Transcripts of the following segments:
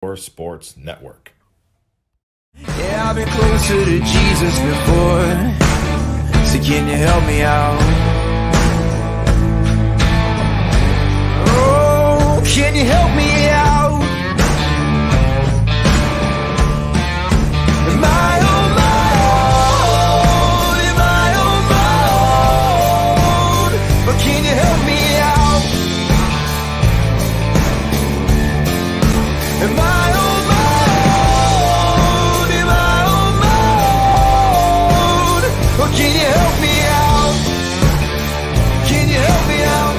Sports Network. Yeah, I've been closer to Jesus before, so can you help me out? Oh, can you help me out? Am I on my own? Am I on my own? Or can you help me out? Am I on my own? Am I on my own? Or can you help me out? Can you help me out?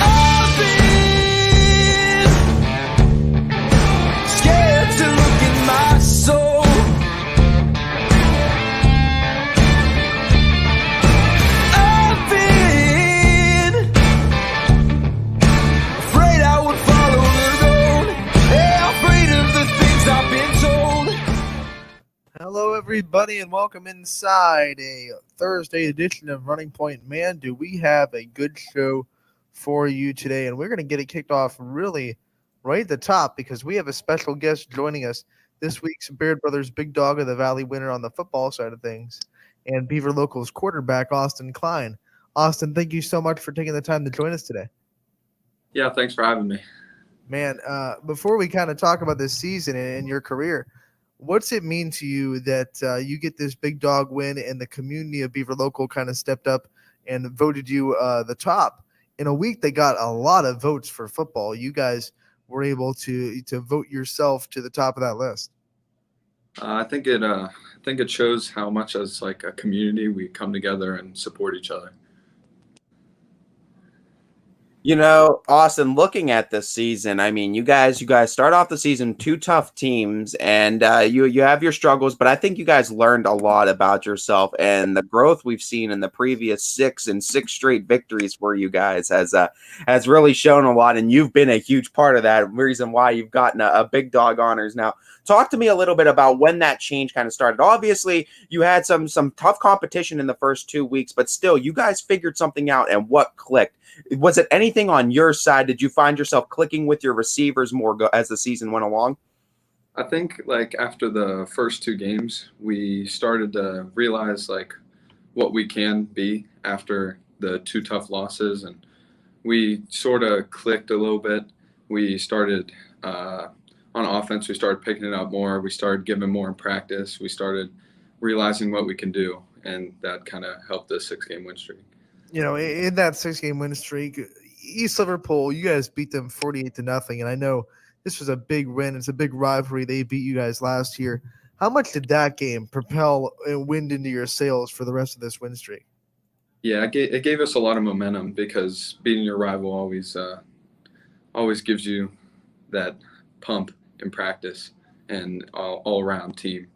I've been scared to look in my soul. I've been afraid I would follow the road. Yeah, afraid of the things I've been told. Hello, everybody, and welcome inside a Thursday edition of Running Point. Man, do we have a good show for you today, and we're going to get it kicked off really right at the top because we have a special guest joining us this week's Baird Brothers Big Dog of the Valley winner on the football side of things, and Beaver Locals quarterback Austin Klein. Austin, thank you so much for taking the time to join us today. Yeah, thanks for having me. Man, before we kind of talk about this season and your career, what's it mean to you that you get this big dog win and the community of Beaver Local kind of stepped up and voted you the top? In a week, they got a lot of votes for football. You guys were able to vote yourself to the top of that list. I think it shows how much as like a community we come together and support each other. You know, Austin, looking at this season, I mean, you guys start off the season two tough teams, and you have your struggles, but I think you guys learned a lot about yourself, and the growth we've seen in the previous six straight victories for you guys has really shown a lot, and you've been a huge part of that reason why you've gotten a big dog honors. Now, talk to me a little bit about when that change kind of started. Obviously, you had some tough competition in the first 2 weeks, but still, you guys figured something out, and what clicked? Was it anything on your side? Did you find yourself clicking with your receivers more as the season went along? I think like after the first two games, we started to realize like what we can be after the two tough losses, and we sort of clicked a little bit. We started on offense. We started picking it up more. We started giving more in practice. We started realizing what we can do, and that kind of helped the 6-game win streak. You know, in that 6-game win streak, East Liverpool, you guys beat them 48-0, and I know this was a big win. It's a big rivalry. They beat you guys last year. How much did that game propel and wind into your sails for the rest of this win streak? Yeah, it gave us a lot of momentum because beating your rival always gives you that pump in practice and all around team.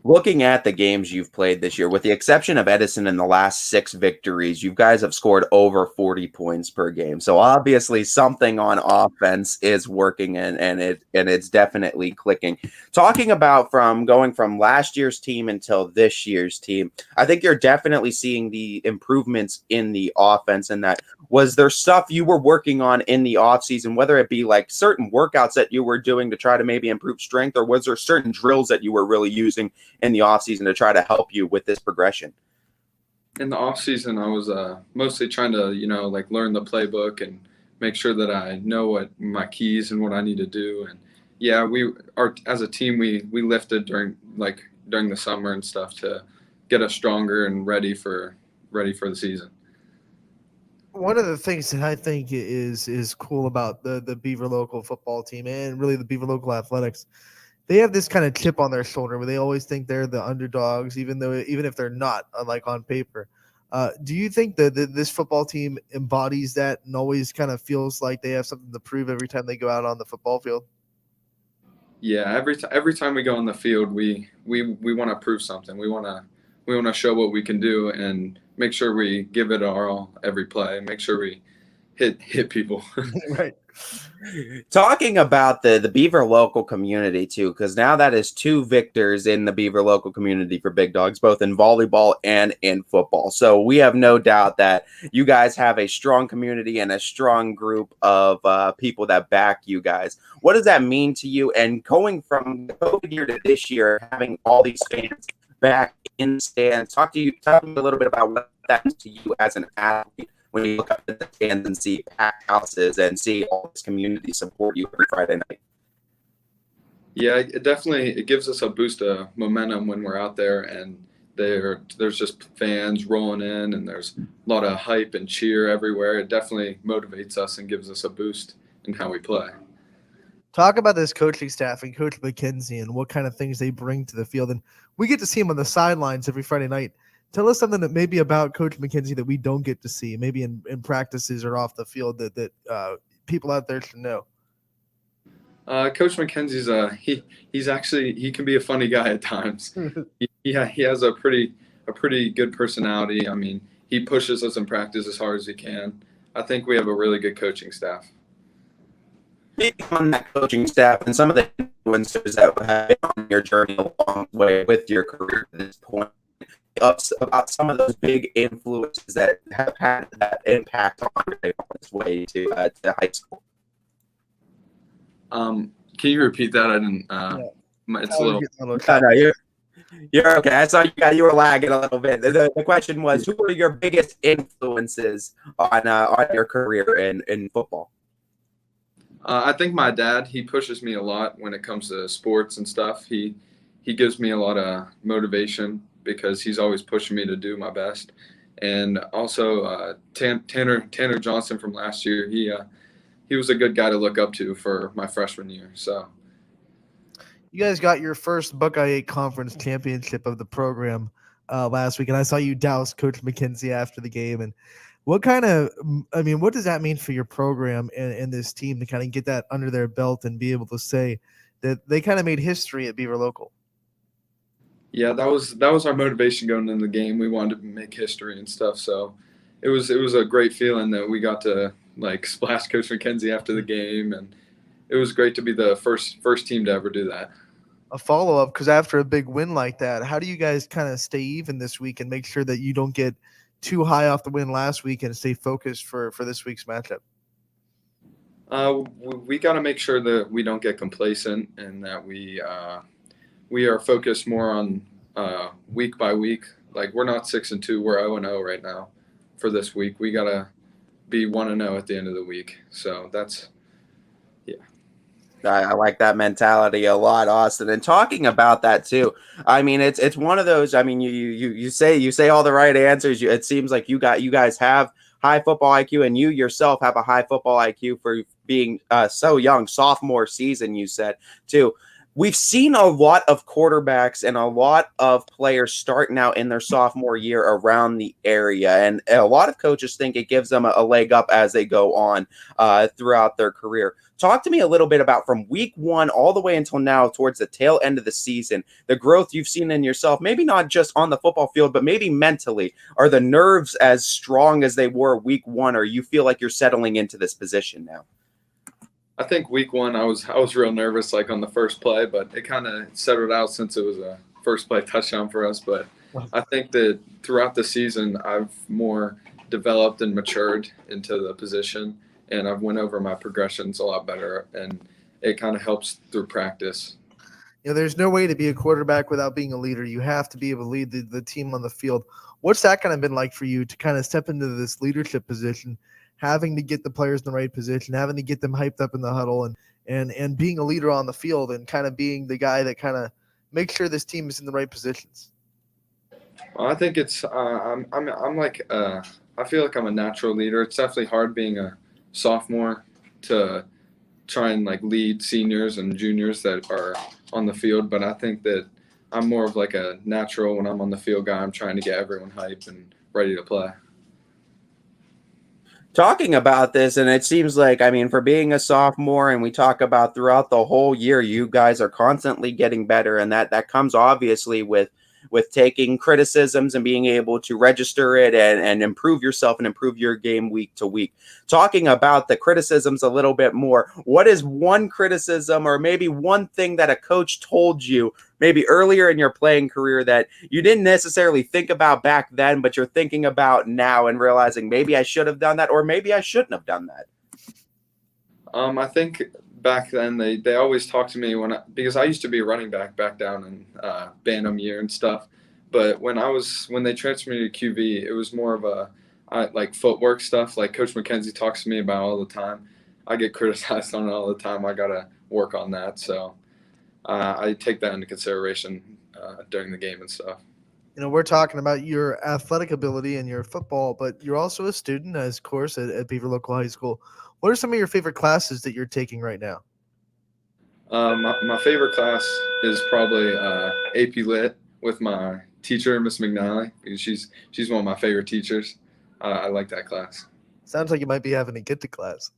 Looking at the games you've played this year, with the exception of Edison in the last 6 victories, you guys have scored over 40 points per game. So obviously something on offense is working and it's definitely clicking. Talking about going from last year's team until this year's team, I think you're definitely seeing the improvements in the offense. And that, was there stuff you were working on in the offseason, whether it be like certain workouts that you were doing to try to maybe improve strength, or was there certain drills that you were really using in the offseason to try to help you with this progression? In the offseason, I was mostly trying to, like learn the playbook and make sure that I know what my keys and what I need to do. And yeah, as a team, we lifted during the summer and stuff to get us stronger and ready for the season. One of the things that I think is cool about the Beaver Local football team and really the Beaver Local athletics, they have this kind of chip on their shoulder where they always think they're the underdogs, even if they're not, like on paper. Do you think that this football team embodies that and always kind of feels like they have something to prove every time they go out on the football field? Yeah, every time we go on the field, we want to prove something. We want to show what we can do and make sure we give it our all every play. Make sure we hit people. Right. Talking about the Beaver local community too, because now that is 2 victors in the Beaver local community for Big Dogs, both in volleyball and in football. So we have no doubt that you guys have a strong community and a strong group of people that back you guys. What does that mean to you? And going from COVID year to this year, having all these fans back in stands, talk to me a little bit about what that means to you as an athlete when you look up at the stands and see packed houses and see all this community support you every Friday night. Yeah, it gives us a boost of momentum when we're out there, and there's just fans rolling in, and there's a lot of hype and cheer everywhere. It definitely motivates us and gives us a boost in how we play. Talk about this coaching staff and Coach McKenzie and what kind of things they bring to the field. And we get to see him on the sidelines every Friday night. Tell us something that maybe about Coach McKenzie that we don't get to see, maybe in practices or off the field that people out there should know. Coach McKenzie's he can be a funny guy at times. he has a pretty good personality. I mean, he pushes us in practice as hard as he can. I think we have a really good coaching staff. Speaking on that coaching staff and some of the influencers that have been on your journey a long way with your career to this point, about some of those big influences that have had that impact on his way to high school. Can you repeat that? I didn't. It's a little. No, you're okay. I saw you were lagging a little bit. The question was, who were your biggest influences on your career in football? I think my dad. He pushes me a lot when it comes to sports and stuff. He gives me a lot of motivation, because he's always pushing me to do my best. And also Tanner Johnson from last year, he was a good guy to look up to for my freshman year. So you guys got your first Buckeye 8 Conference Championship of the program last week, and I saw you douse Coach McKenzie after the game. And what does that mean for your program and this team to kind of get that under their belt and be able to say that they kind of made history at Beaver Local? Yeah, that was our motivation going into the game. We wanted to make history and stuff. So it was a great feeling that we got to splash Coach McKenzie after the game, and it was great to be the first team to ever do that. A follow-up, because after a big win like that, how do you guys kind of stay even this week and make sure that you don't get too high off the win last week and stay focused for this week's matchup? We got to make sure that we don't get complacent and that we are focused more on week by week. We're not 6-2, we're 0-0 right now for this week. We gotta be 1-0 at the end of the week. So that's I like that mentality a lot, Austin. And talking about that too, I mean, it's one of those. I mean, you say all the right answers. It seems like you guys have high football IQ, and you yourself have a high football IQ for being so young. Sophomore season, you said too. We've seen a lot of quarterbacks and a lot of players starting out in their sophomore year around the area, and a lot of coaches think it gives them a leg up as they go on throughout their career. Talk to me a little bit about from week 1 all the way until now towards the tail end of the season, the growth you've seen in yourself, maybe not just on the football field, but maybe mentally. Are the nerves as strong as they were week 1, or you feel like you're settling into this position now? I think week 1 I was real nervous on the first play, but it kind of settled out since it was a first play touchdown for us. But I think that throughout the season I've more developed and matured into the position, and I've went over my progressions a lot better, and it kind of helps through practice. There's no way to be a quarterback without being a leader. You have to be able to lead the team on the field. What's that kind of been like for you to kind of step into this leadership position, having to get the players in the right position, having to get them hyped up in the huddle, and being a leader on the field and kind of being the guy that kind of makes sure this team is in the right positions? Well, I think it's I feel like I'm a natural leader. It's definitely hard being a sophomore to try and lead seniors and juniors that are on the field, but I think that I'm more of a natural when I'm on the field guy. I'm trying to get everyone hyped and ready to play. Talking about this, and it seems like, I mean, for being a sophomore, and we talk about throughout the whole year, you guys are constantly getting better, and that comes obviously with with taking criticisms and being able to register it and improve yourself and improve your game week to week. Talking about the criticisms a little bit more, what is one criticism or maybe one thing that a coach told you maybe earlier in your playing career that you didn't necessarily think about back then, but you're thinking about now and realizing maybe I should have done that or maybe I shouldn't have done that? I think back then they always talked to me because I used to be a running back down in Bantam year and stuff. But when they transferred me to QB, it was more of like footwork stuff. Like Coach McKenzie talks to me about all the time. I get criticized on it all the time. I gotta work on that. So I take that into consideration during the game and stuff. We're talking about your athletic ability and your football, but you're also a student, of course, at Beaver Local High School. What are some of your favorite classes that you're taking right now? My favorite class is probably AP Lit with my teacher, Miss McNally. She's one of my favorite teachers. I like that class. Sounds like you might be having to get to class.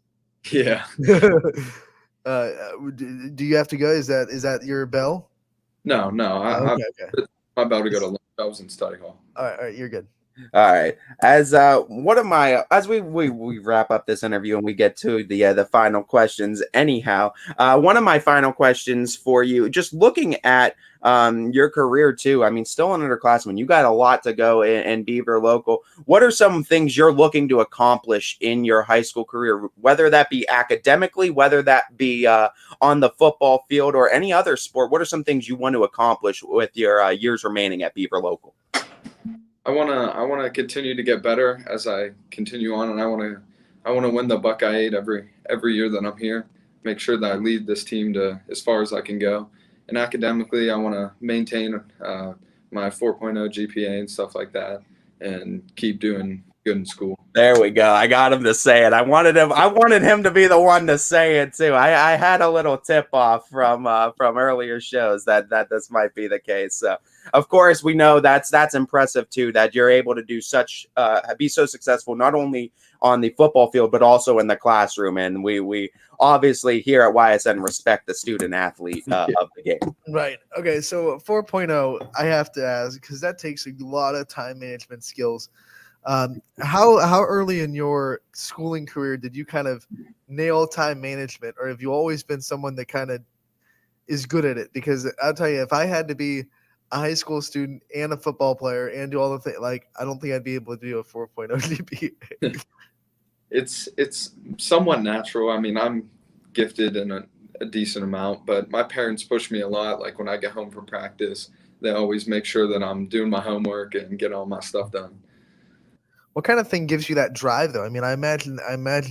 Yeah. Do you have to go? Is that your bell? No. Okay. My bell to go to lunch. I was in study hall. All right, you're good. All right. As we wrap up this interview and we get to the final questions, anyhow, one of my final questions for you, just looking at your career too. I mean, still an underclassman, you got a lot to go in Beaver Local. What are some things you're looking to accomplish in your high school career, whether that be academically, whether that be on the football field or any other sport? What are some things you want to accomplish with your years remaining at Beaver Local? I wanna continue to get better as I continue on, and I wanna win the Buckeye 8 every year that I'm here. Make sure that I lead this team to as far as I can go. And academically, I want to maintain my 4.0 GPA and stuff like that, and keep doing good in school. There we go. I got him to say it. I wanted him to be the one to say it too. I had a little tip off from earlier shows that this might be the case. So, of course, we know that's impressive too, that you're able to do be so successful not only on the football field but also in the classroom. And we obviously here at YSN respect the student athlete of the game. Right. Okay. So 4.0, I have to ask, because that takes a lot of time management skills. How early in your schooling career did you kind of nail time management, or have you always been someone that kind of is good at it? Because I'll tell you, if I had to be a high school student and a football player and do all the things, like, I don't think I'd be able to do a 4.0 GPA. It's somewhat natural. I mean, I'm gifted in a decent amount, but my parents push me a lot. Like when I get home from practice, they always make sure that I'm doing my homework and get all my stuff done. What kind of thing gives you that drive, though? I mean, I imagine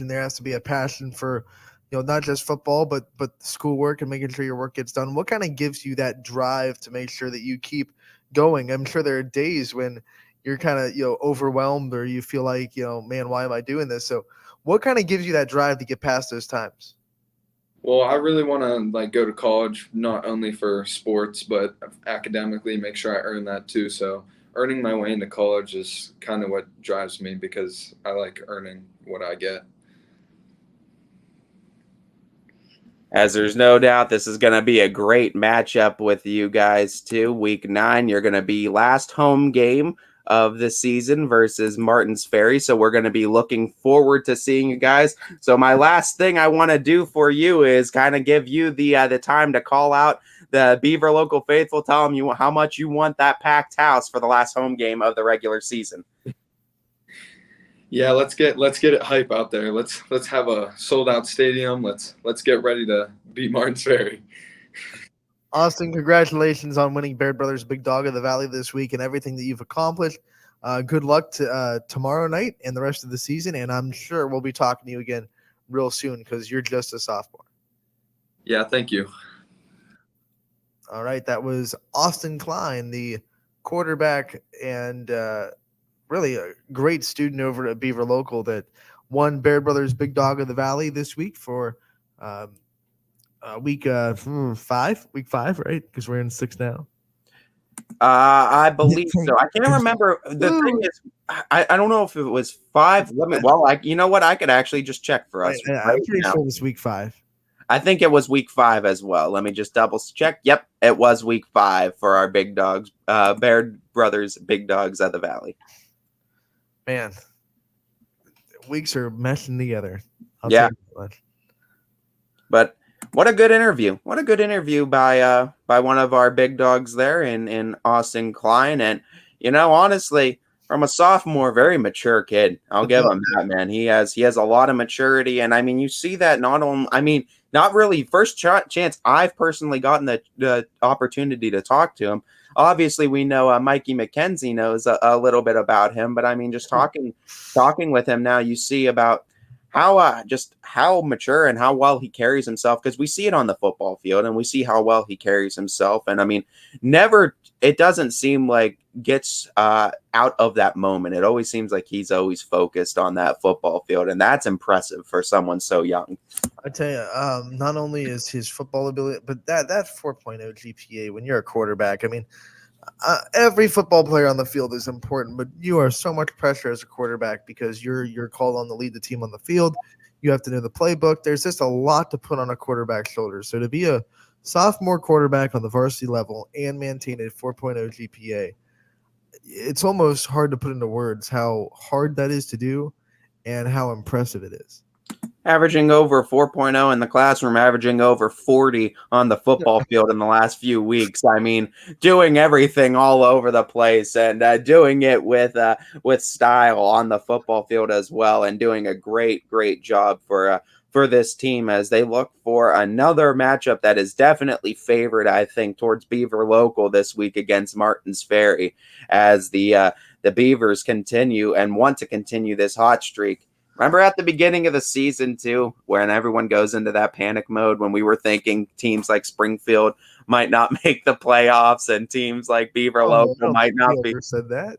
there has to be a passion for, not just football, but schoolwork and making sure your work gets done. What kind of gives you that drive to make sure that you keep going? I'm sure there are days when you're kind of, overwhelmed, or you feel like, man, why am I doing this? So what kind of gives you that drive to get past those times? Well, I really want to go to college, not only for sports, but academically, make sure I earn that too. So earning my way into college is kind of what drives me, because I like earning what I get. As there's no doubt this is going to be a great matchup with you guys too. Week 9, you're going to be last home game of the season versus Martins Ferry. So we're going to be looking forward to seeing you guys. So my last thing I want to do for you is kind of give you the time to call out the Beaver Local faithful. Tell them how much you want that packed house for the last home game of the regular season. Yeah, let's get it hype out there. Let's have a sold out stadium. Let's get ready to beat Martins Ferry. Austin, congratulations on winning Baird Brothers Big Dog of the Valley this week and everything that you've accomplished. Good luck to tomorrow night and the rest of the season, and I'm sure we'll be talking to you again real soon, because you're just a sophomore. Yeah, thank you. All right, that was Austin Klein, the quarterback and really a great student over at Beaver Local that won Baird Brothers Big Dog of the Valley this week for week 5, right? Because we're in 6 now. I believe so. I can't remember. The thing is, I don't know if it was 5. You know what? I could actually just check for us. I'm pretty sure it was week 5. I think it was week 5 as well. Let me just double check. Yep, it was week 5 for our big dogs, Baird Brothers, big dogs of the Valley. Man, weeks are meshing together. I'll Yeah. tell you that much. But what a good interview. What a good interview by one of our big dogs there in Austin Klein. And, honestly, from a sophomore, very mature kid. I'll give him that, man. He has a lot of maturity. And, I mean, you see that not really first chance I've personally gotten the opportunity to talk to him. Obviously, we know Mikey McKenzie knows a little bit about him. But, I mean, just talking with him now, you see about how mature and how well he carries himself, because we see it on the football field and we see how well he carries himself. And I mean, it doesn't seem like gets out of that moment. It always seems like he's always focused on that football field, and that's impressive for someone so young. I tell you, not only is his football ability, but that 4.0 GPA when you're a quarterback. I mean, every football player on the field is important, but you are so much pressure as a quarterback because you're called on to lead the team on the field. You have to know the playbook. There's just a lot to put on a quarterback's shoulders. So to be a sophomore quarterback on the varsity level and maintain a 4.0 GPA, it's almost hard to put into words how hard that is to do and how impressive it is. Averaging over 4.0 in the classroom, averaging over 40 on the football field in the last few weeks. I mean, doing everything all over the place and doing it with style on the football field as well, and doing a great job for this team as they look for another matchup that is definitely favored, I think, towards Beaver Local this week against Martins Ferry, as the Beavers continue and want to continue this hot streak. Remember at the beginning of the season, too, when everyone goes into that panic mode, when we were thinking teams like Springfield might not make the playoffs and teams like Beaver Local might not be. Said that.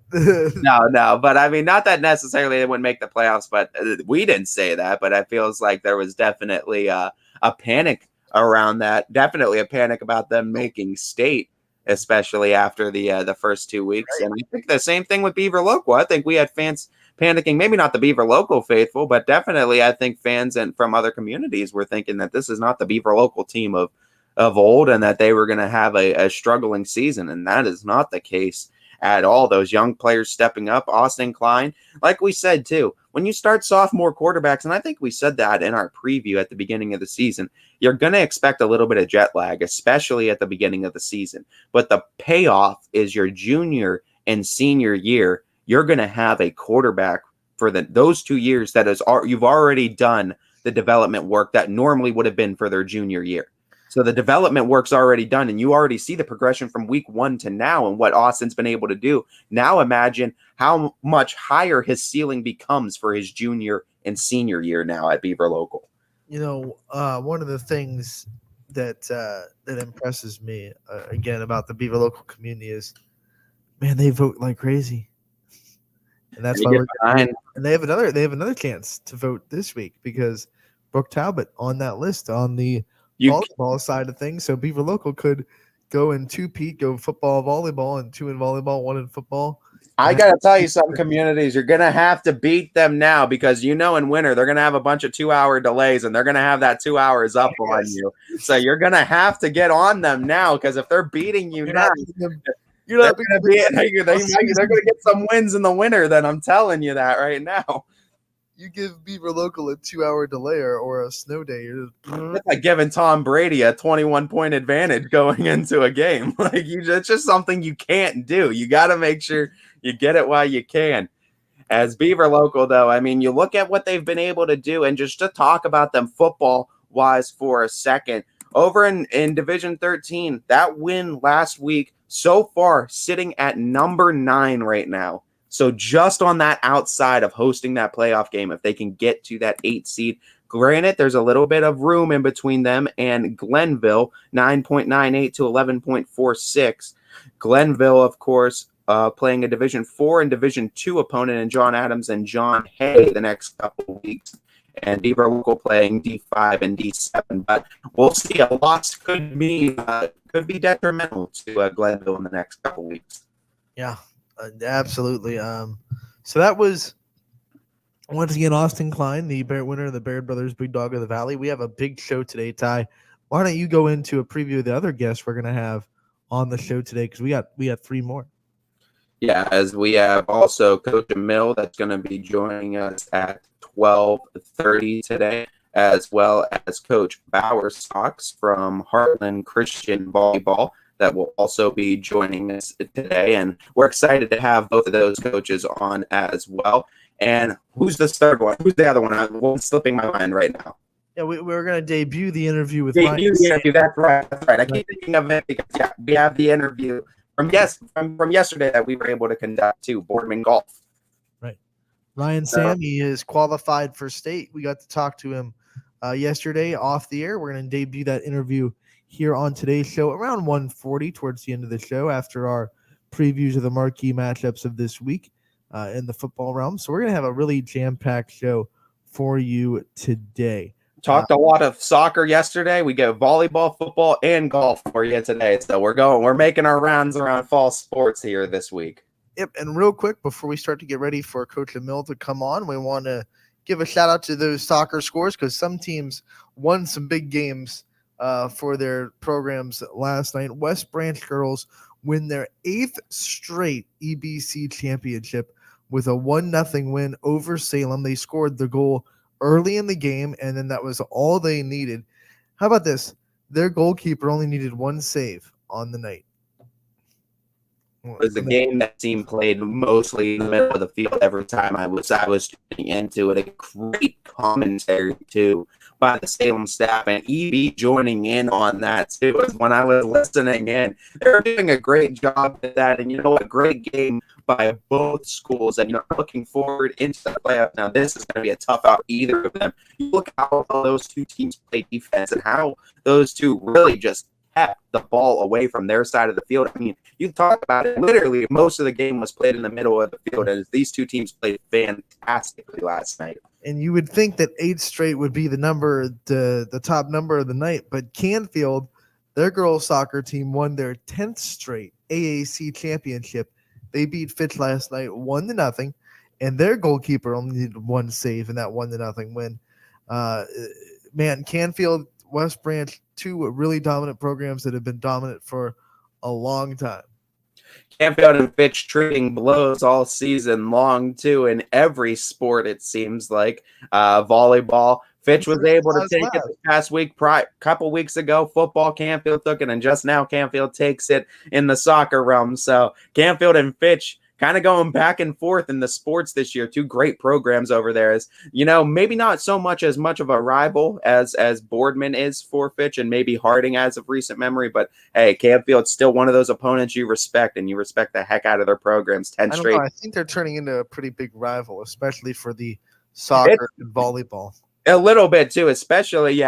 No. But I mean, not that necessarily they wouldn't make the playoffs, but we didn't say that. But it feels like there was definitely a panic around that. Definitely a panic about them making state, especially after the first 2 weeks. Right. And I think the same thing with Beaver Local. I think we had fans panicking, maybe not the Beaver Local faithful, but definitely I think fans and from other communities were thinking that this is not the Beaver Local team of old, and that they were going to have a struggling season. And that is not the case at all. Those young players stepping up. Austin Klein, like we said too, when you start sophomore quarterbacks, and I think we said that in our preview at the beginning of the season, you're going to expect a little bit of jet lag, especially at the beginning of the season. But the payoff is your junior and senior year. You're going to have a quarterback for those 2 years that you've already done the development work that normally would have been for their junior year. So the development work's already done, and you already see the progression from week 1 to now and what Austin's been able to do. Now imagine how much higher his ceiling becomes for his junior and senior year now at Beaver Local. One of the things that impresses me, again, about the Beaver Local community is, man, they vote like crazy. And that's why and they have another chance to vote this week because Brooke Talbot on that list on the volleyball side of things. So Beaver Local could go in 2-peat, go football, volleyball, and 2 in volleyball, 1 in football. I got to tell you something, communities. You're going to have to beat them now because, in winter, they're going to have a bunch of 2-hour delays, and they're going to have that 2 hours up on you. So you're going to have to get on them now because if they're beating you now, they're going to get some wins in the winter. Then I'm telling you that right now. You give Beaver Local a 2-hour delay or a snow day. It's like giving Tom Brady a 21-point advantage going into a game. It's just something you can't do. You got to make sure you get it while you can. As Beaver Local, though, I mean, you look at what they've been able to do, and just to talk about them football-wise for a second, over in Division 13, that win last week, so far sitting at number 9 right now. So just on that outside of hosting that playoff game, if they can get to that 8 seed, granted, there's a little bit of room in between them and Glenville, 9.98 to 11.46. Glenville, of course, playing a Division 4 and Division 2 opponent in John Adams and John Hay the next couple of weeks. And Beaver Local playing D5 and D7. But we'll see. A loss could be detrimental to Glenville in the next couple of weeks. Yeah. Absolutely. So that was Once again, Austin Klein, the winner of the Baird Brothers Big Dog of the Valley. We have a big show today, Ty. Why don't you go into a preview of the other guests we're going to have on the show today? Because we got three more. Yeah, as we have also Coach Emil that's going to be joining us at 12:30 today, as well as Coach Bowerstocks from Heartland Christian Volleyball that will also be joining us today. And we're excited to have both of those coaches on as well. And who's the third one? Who's the other one? One's slipping my mind right now. Yeah, we're going to debut the interview with Debut Ryan. the interview. That's right. That's right. I keep thinking of it because we have the interview from yesterday that we were able to conduct too. Boardman Golf. Right. Ryan Sam, he is qualified for state. We got to talk to him yesterday off the air. We're going to debut that interview here on today's show around 1:40 towards the end of the show after our previews of the marquee matchups of this week in the football realm. So we're going to have a really jam-packed show for you today. Talked a lot of soccer yesterday. We go volleyball, football, and golf for you today. So we're making our rounds around fall sports here this week. Yep, and real quick before we start to get ready for Coach Emil to come on, we want to give a shout out to those soccer scores because some teams won some big games for their programs last night. West Branch girls win their 8th straight EBC championship with a 1-0 win over Salem. They scored the goal early in the game, and then that was all they needed. How about this? Their goalkeeper only needed one save on the night. It was a game that team played mostly in the middle of the field every time I was tuning into it. A great commentary too by the Salem staff, and EB joining in on that too. When I was listening in, they were doing a great job at that. And you know what? Great game by both schools. And looking forward into the playoff. Now this is going to be a tough out either of them. You look at how those two teams play defense and how those two really just kept the ball away from their side of the field. I mean, you talk about it. Literally, most of the game was played in the middle of the field, and these two teams played fantastically last night. And you would think that 8 straight would be the top number of the night, but Canfield, their girls soccer team, won their 10th straight AAC championship. They beat Fitch last night 1-0, and their goalkeeper only needed one save in that 1-0 win. Man, Canfield, West Branch, two really dominant programs that have been dominant for a long time. Canfield and Fitch trading blows all season long too in every sport, it seems like. Volleyball, Fitch was able to take it this past week. Couple weeks ago, football, Canfield took it, and just now Canfield takes it in the soccer realm. So Canfield and Fitch kind of going back and forth in the sports this year. Two great programs over there. As maybe not so much as much of a rival as Boardman is for Fitch, and maybe Harding as of recent memory. But hey, Canfield's still one of those opponents you respect, and you respect the heck out of their programs. 10 straight. I think they're turning into a pretty big rival, especially for the soccer and volleyball. A little bit too, especially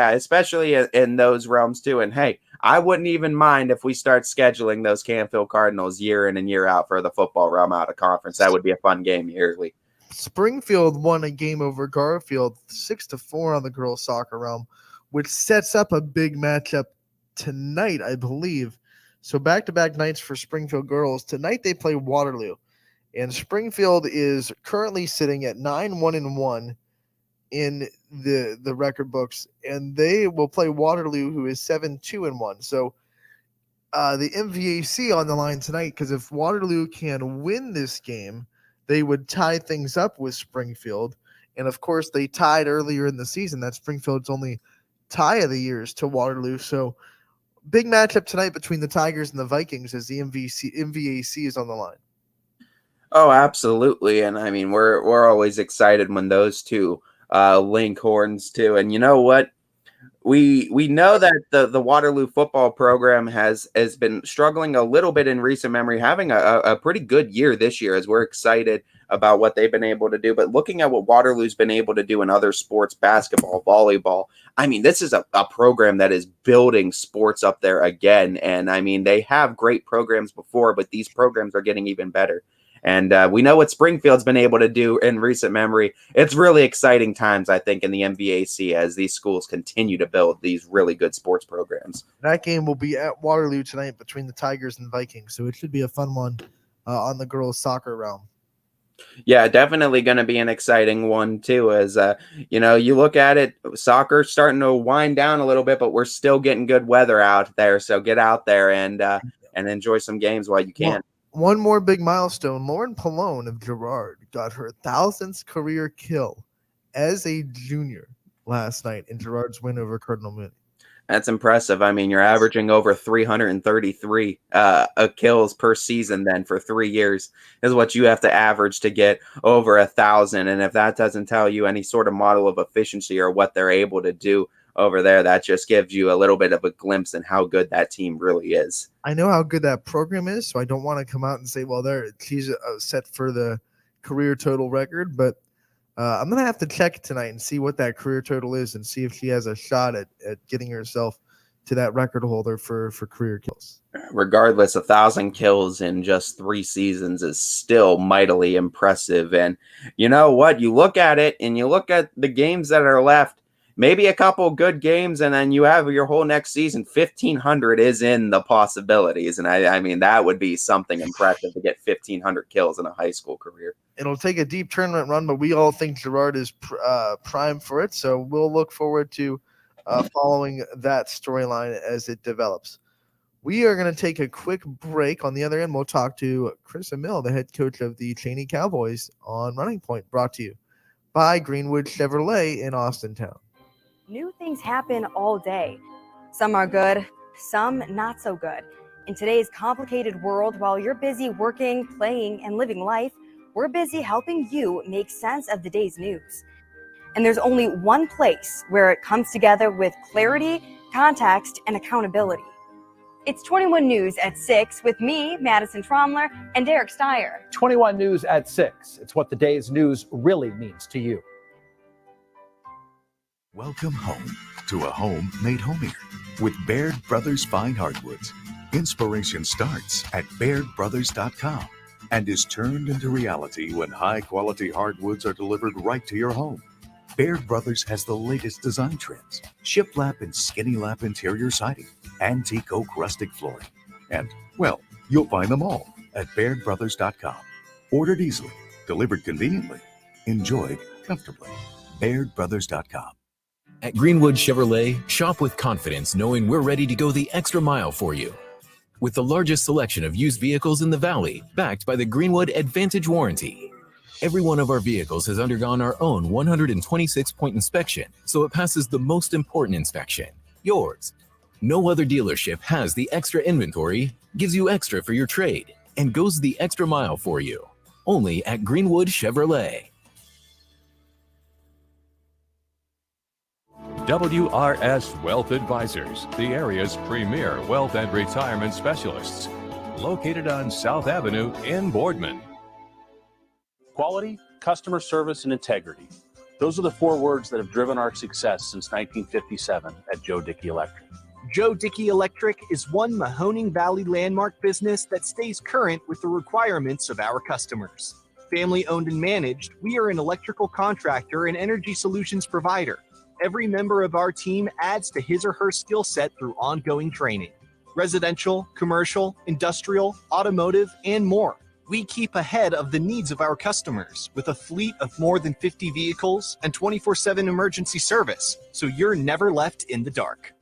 in those realms too. And hey, I wouldn't even mind if we start scheduling those Canfield Cardinals year in and year out for the football realm out of conference. That would be a fun game yearly. Springfield won a game over Garfield 6-4 on the girls soccer realm, which sets up a big matchup tonight, I believe. So back-to-back nights for Springfield girls. Tonight they play Waterloo, and Springfield is currently sitting at 9-1-1 in the record books, and they will play Waterloo, who is 7-2-1. So the MVAC on the line tonight, because if Waterloo can win this game, they would tie things up with Springfield. And of course, they tied earlier in the season. That's Springfield's only tie of the years to Waterloo. So big matchup tonight between the Tigers and the Vikings as the MVAC is on the line. Oh, absolutely. And I mean, we're always excited when those two link horns too. And you know what? We know that the Waterloo football program has been struggling a little bit in recent memory, having a pretty good year this year, as we're excited about what they've been able to do. But looking at what Waterloo's been able to do in other sports, basketball, volleyball, I mean, this is a program that is building sports up there again. And I mean, they have great programs before, but these programs are getting even better. And we know what Springfield's been able to do in recent memory. It's really exciting times, I think, in the MVAC as these schools continue to build these really good sports programs. That game will be at Waterloo tonight between the Tigers and Vikings, so it should be a fun one on the girls' soccer realm. Yeah, definitely going to be an exciting one too. As you look at it, soccer starting to wind down a little bit, but we're still getting good weather out there. So get out there and enjoy some games while you can. One more big milestone. Lauren Pallone of Girard got her 1,000th career kill as a junior last night in Girard's win over Cardinal Mooney. That's impressive. I mean, you're averaging over 333 kills per season then for 3 years is what you have to average to get over 1,000. And if that doesn't tell you any sort of model of efficiency or what they're able to do over there, that just gives you a little bit of a glimpse in how good that team really is. I know how good that program is, so I don't want to come out and say, well, she's set for the career total record, but I'm going to have to check tonight and see what that career total is and see if she has a shot at getting herself to that record holder for career kills. Regardless, 1,000 kills in just 3 seasons is still mightily impressive. And you know what? You look at it and you look at the games that are left, maybe a couple good games, and then you have your whole next season. 1,500 is in the possibilities. And I mean, that would be something impressive to get 1,500 kills in a high school career. It'll take a deep tournament run, but we all think Girard is prime for it. So we'll look forward to following that storyline as it develops. We are going to take a quick break. On the other end, we'll talk to Chris Emil, the head coach of the Cheney Cowboys on Running Point, brought to you by Greenwood Chevrolet in Austintown. New things happen all day. Some are good, some not so good. In today's complicated world, while you're busy working, playing, and living life, we're busy helping you make sense of the day's news. And there's only one place where it comes together with clarity, context, and accountability. It's 21 News at 6 with me, Madison Tromler, and Derek Steyer. 21 News at 6. It's what the day's news really means to you. Welcome home to a home made homier with Baird Brothers Fine Hardwoods. Inspiration starts at BairdBrothers.com and is turned into reality when high-quality hardwoods are delivered right to your home. Baird Brothers has the latest design trends, shiplap and skinny lap interior siding, antique oak rustic flooring. And, well, you'll find them all at BairdBrothers.com. Ordered easily, delivered conveniently, enjoyed comfortably. BairdBrothers.com. At Greenwood Chevrolet, shop with confidence knowing we're ready to go the extra mile for you. With the largest selection of used vehicles in the Valley, backed by the Greenwood Advantage Warranty. Every one of our vehicles has undergone our own 126-point inspection, so it passes the most important inspection, yours. No other dealership has the extra inventory, gives you extra for your trade, and goes the extra mile for you. Only at Greenwood Chevrolet. WRS Wealth Advisors, the area's premier wealth and retirement specialists. Located on South Avenue in Boardman. Quality, customer service, and integrity. Those are the 4 words that have driven our success since 1957 at Joe Dickey Electric. Joe Dickey Electric is one Mahoning Valley landmark business that stays current with the requirements of our customers. Family owned and managed, we are an electrical contractor and energy solutions provider. Every member of our team adds to his or her skill set through ongoing training. Residential, commercial, industrial, automotive, and more. We keep ahead of the needs of our customers with a fleet of more than 50 vehicles and 24/7 emergency service, so you're never left in the dark.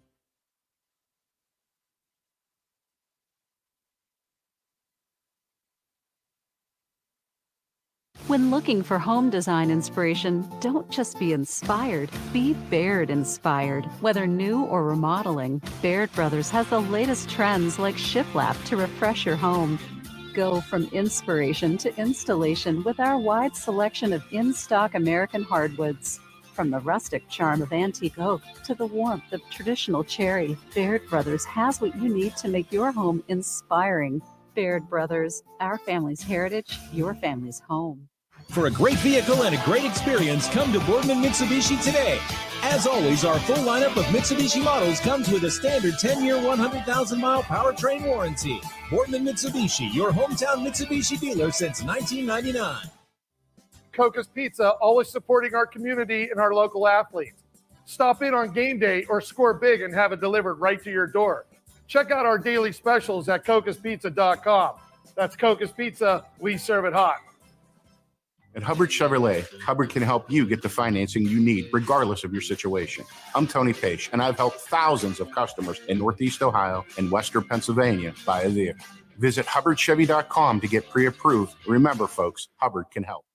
When looking for home design inspiration, don't just be inspired, be Baird inspired. Whether new or remodeling, Baird Brothers has the latest trends like shiplap to refresh your home. Go from inspiration to installation with our wide selection of in-stock American hardwoods. From the rustic charm of antique oak to the warmth of traditional cherry, Baird Brothers has what you need to make your home inspiring. Baird Brothers, our family's heritage, your family's home. For a great vehicle and a great experience, come to Boardman Mitsubishi today. As always, our full lineup of Mitsubishi models comes with a standard 10-year, 100,000-mile powertrain warranty. Boardman Mitsubishi, your hometown Mitsubishi dealer since 1999. Coca's Pizza, always supporting our community and our local athletes. Stop in on game day or score big and have it delivered right to your door. Check out our daily specials at cocaspizza.com. That's Coca's Pizza, we serve it hot. At Hubbard Chevrolet, Hubbard can help you get the financing you need, regardless of your situation. I'm Tony Page, and I've helped thousands of customers in Northeast Ohio and Western Pennsylvania buy a vehicle. Visit HubbardChevy.com to get pre-approved. Remember, folks, Hubbard can help.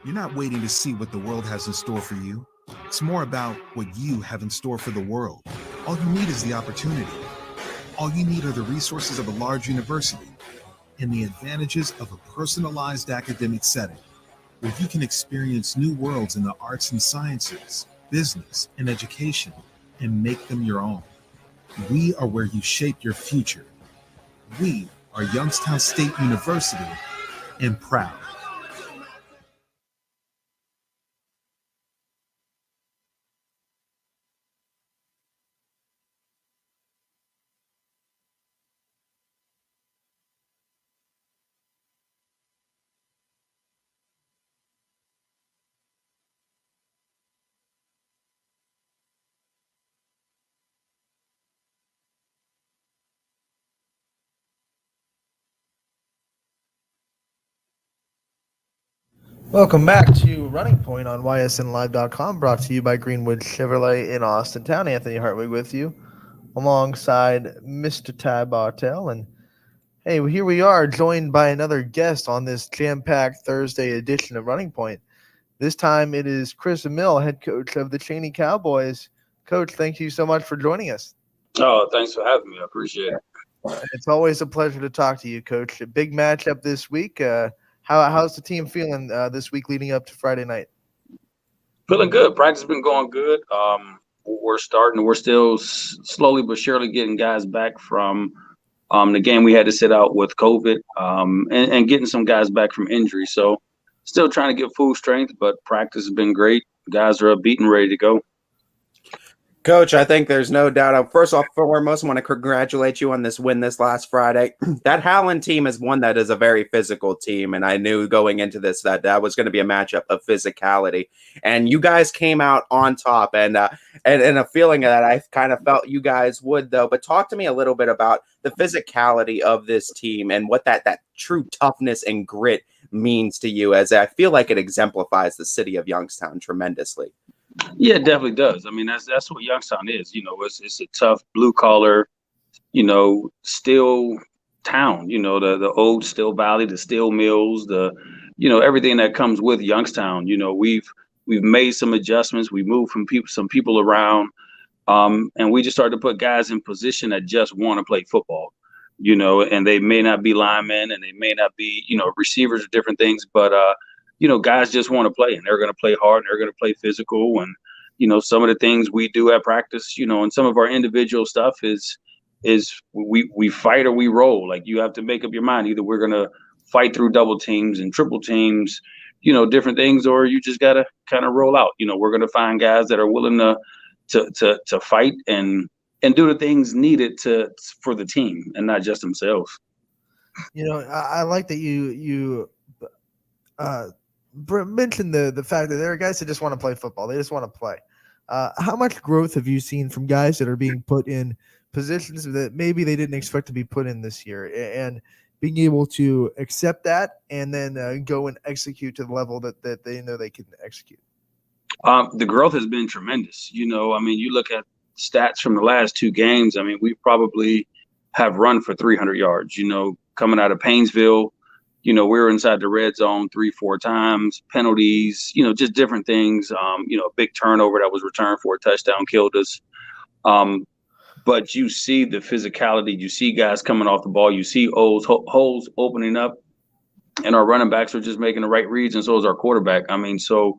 You're not waiting to see what the world has in store for you. It's more about what you have in store for the world. All you need is the opportunity. All you need are the resources of a large university and the advantages of a personalized academic setting where you can experience new worlds in the arts and sciences, business, and education and make them your own. We are where you shape your future. We are Youngstown State University and proud. Welcome back to Running Point on ysnlive.com, brought to you by Greenwood Chevrolet in Austintown. Anthony Hartwig with you, alongside Mr. Ty Bartell. And hey, here we are, joined by another guest on this jam-packed Thursday edition of Running Point. This time it is Chris Mill, head coach of the Cheney Cowboys. Coach, thank you so much for joining us. Oh, thanks for having me. I appreciate it. It's always a pleasure to talk to you, Coach. A big matchup this week. How's the team feeling this week leading up to Friday night? Feeling good. Practice has been going good. We're still slowly but surely getting guys back from the game we had to sit out with COVID, and getting some guys back from injury. So still trying to get full strength, but practice has been great. Guys are upbeat and ready to go. Coach, I think there's no doubt. First off, foremost, I want to congratulate you on this win this last Friday. That Howland team is one that is a very physical team, and I knew going into this that was going to be a matchup of physicality. And you guys came out on top, and a feeling that I kind of felt you guys would, though. But talk to me a little bit about the physicality of this team and what that true toughness and grit means to you, as I feel like it exemplifies the city of Youngstown tremendously. Yeah, it definitely does. I mean, that's what Youngstown is. It's a tough blue collar, steel town. The old steel valley, the steel mills, everything that comes with Youngstown. We've made some adjustments. We moved some people around, and we just started to put guys in position that just want to play football. And they may not be linemen, and they may not be receivers or different things, but guys just want to play, and they're going to play hard, and they're going to play physical. And, some of the things we do at practice, and some of our individual stuff is we fight or we roll. Like, you have to make up your mind. Either we're going to fight through double teams and triple teams, different things, or you just got to kind of roll out. We're going to find guys that are willing to fight and do the things needed for the team and not just themselves. I like that you mentioned the fact that there are guys that just want to play football. They just want to play. How much growth have you seen from guys that are being put in positions that maybe they didn't expect to be put in this year, and being able to accept that and then go and execute to the level that they know they can execute? The growth has been tremendous. You look at stats from the last two games. We probably have run for 300 yards, coming out of Painesville. We were inside the red zone 3-4 times, penalties, just different things. A big turnover that was returned for a touchdown killed us. But you see the physicality. You see guys coming off the ball. You see holes opening up, and our running backs are just making the right reads, and so is our quarterback. So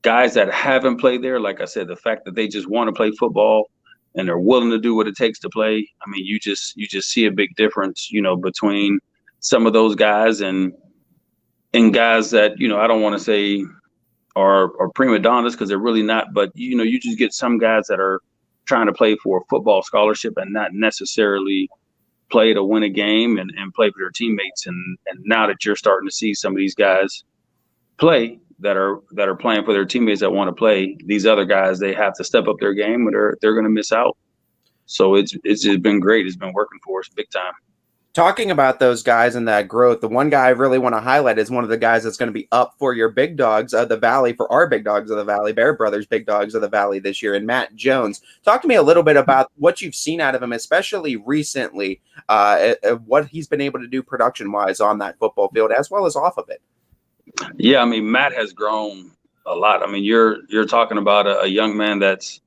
guys that haven't played there, like I said, the fact that they just want to play football and they're willing to do what it takes to play. You just see a big difference, between some of those guys and guys that, I don't want to say are prima donnas, because they're really not. But you just get some guys that are trying to play for a football scholarship and not necessarily play to win a game and play for their teammates. And now that you're starting to see some of these guys play that are playing for their teammates that want to play, these other guys, they have to step up their game or they're going to miss out. So it's been great. It's been working for us big time. Talking about those guys and that growth, the one guy I really want to highlight is one of the guys that's going to be up for your Big Dogs of the Valley, for our Big Dogs of the Valley, Bear Brothers Big Dogs of the Valley this year, and Matt Jones. Talk to me a little bit about what you've seen out of him, especially recently, what he's been able to do production-wise on that football field as well as off of it. Yeah, I mean, Matt has grown a lot. I mean, you're talking about a young man that's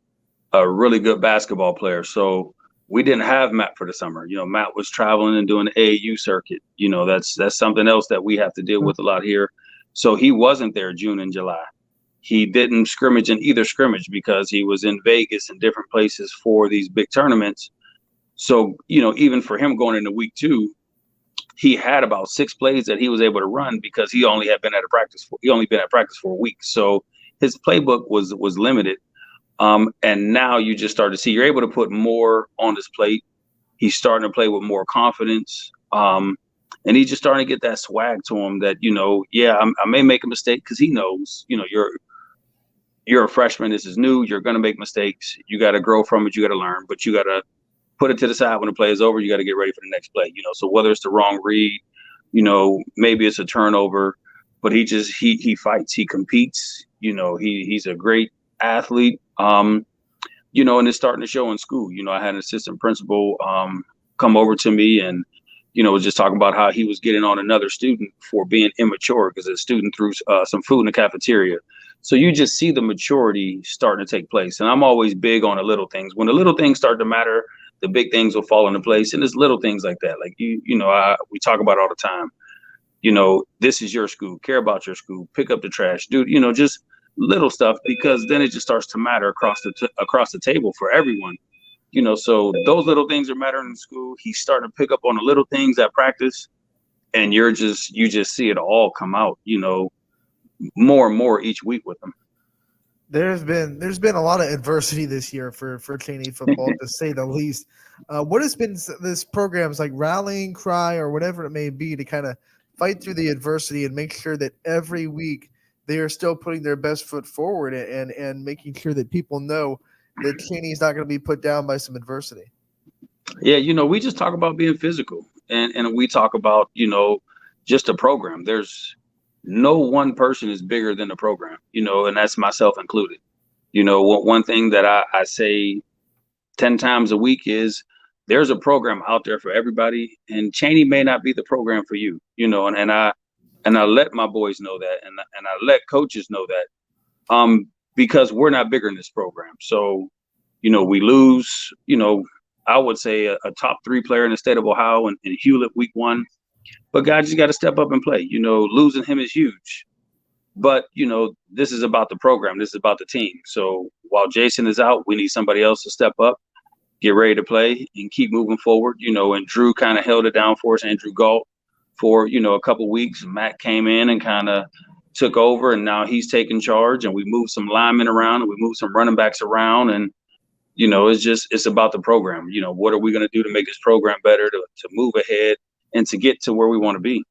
a really good basketball player. So we didn't have Matt for the summer. Matt was traveling and doing the AAU circuit. That's something else that we have to deal with a lot here. So he wasn't there June and July. He didn't scrimmage in either scrimmage because he was in Vegas and different places for these big tournaments. So, even for him going into week 2, he had about 6 plays that he was able to run because he only been at practice for a week. So his playbook was limited. And now you just start to see you're able to put more on his plate. He's starting to play with more confidence. And he's just starting to get that swag to him that, I may make a mistake, because he knows, you're a freshman. This is new. You're going to make mistakes. You got to grow from it. You got to learn, but you got to put it to the side when the play is over. You got to get ready for the next play. So whether it's the wrong read, maybe it's a turnover, but he fights, he competes. He's a great athlete. And it's starting to show in school. I had an assistant principal come over to me and, was just talking about how he was getting on another student for being immature because a student threw some food in the cafeteria. So you just see the maturity starting to take place. And I'm always big on the little things. When the little things start to matter, the big things will fall into place. And it's little things like that. Like, we talk about all the time, this is your school, care about your school, pick up the trash, dude, just little stuff, because then it just starts to matter across the table for everyone. So those little things are mattering in school. He's starting to pick up on the little things at practice, and you just see it all come out, more and more each week with him. There's been a lot of adversity this year for Cheney football, to say the least. What has been this program's like rallying cry or whatever it may be to kind of fight through the adversity and make sure that every week they are still putting their best foot forward and making sure that people know that Cheney's not going to be put down by some adversity? Yeah, we just talk about being physical, and we talk about, just a program. There's no one person is bigger than the program, and that's myself included. One thing that I say 10 times a week is there's a program out there for everybody, and Cheney may not be the program for you, and I let my boys know that, and I let coaches know that, because we're not bigger in this program. So, we lose, I would say a top 3 player in the state of Ohio in Hewlett week 1. But guys just got to step up and play. Losing him is huge. But, this is about the program. This is about the team. So while Jason is out, we need somebody else to step up, get ready to play, and keep moving forward. And Drew kind of held it down for us, Andrew Galt, for, a couple weeks. Matt came in and kind of took over, and now he's taking charge. And we moved some linemen around, and we moved some running backs around. And, it's about the program. What are we going to do to make this program better, to move ahead, and to get to where we want to be?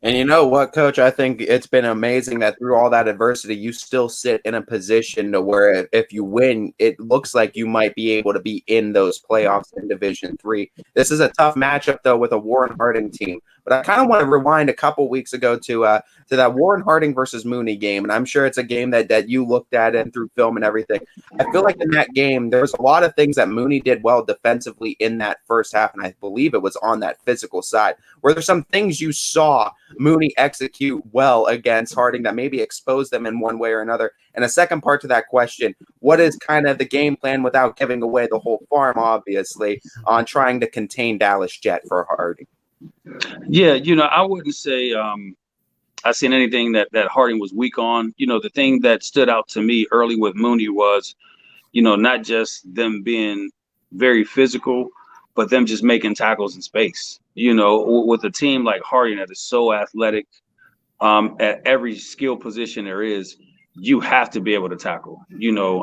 And you know what, Coach? I think it's been amazing that through all that adversity, you still sit in a position to where if you win, it looks like you might be able to be in those playoffs in Division III. This is a tough matchup, though, with a Warren Harding team. But I kind of want to rewind a couple weeks ago to that Warren Harding versus Mooney game. And I'm sure it's a game that you looked at and through film and everything. I feel like in that game, there was a lot of things that Mooney did well defensively in that first half. And I believe it was on that physical side. Were there some things you saw Mooney execute well against Harding that maybe exposed them in one way or another? And a second part to that question, what is kind of the game plan without giving away the whole farm, obviously, on trying to contain Dallas Jet for Harding? Yeah, I wouldn't say I seen anything that Harding was weak on. The thing that stood out to me early with Mooney was, not just them being very physical, but them just making tackles in space. With a team like Harding that is so athletic, at every skill position there is, you have to be able to tackle.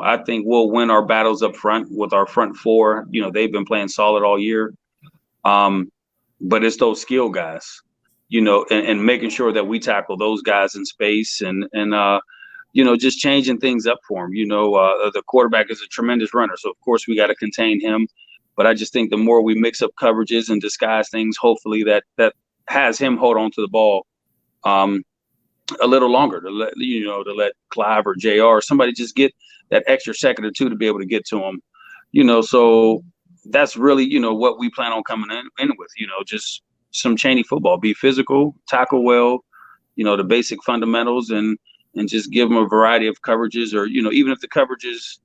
I think we'll win our battles up front with our front four. They've been playing solid all year. But it's those skill guys, and making sure that we tackle those guys in space and just changing things up for them. The quarterback is a tremendous runner, so of course we got to contain him. But I just think the more we mix up coverages and disguise things, hopefully that has him hold on to the ball a little longer to let Clive or JR or somebody just get that extra second or two to be able to get to him. So that's really, what we plan on coming in with, just some Chaney football, be physical, tackle well, the basic fundamentals and just give them a variety of coverages or, even if the coverages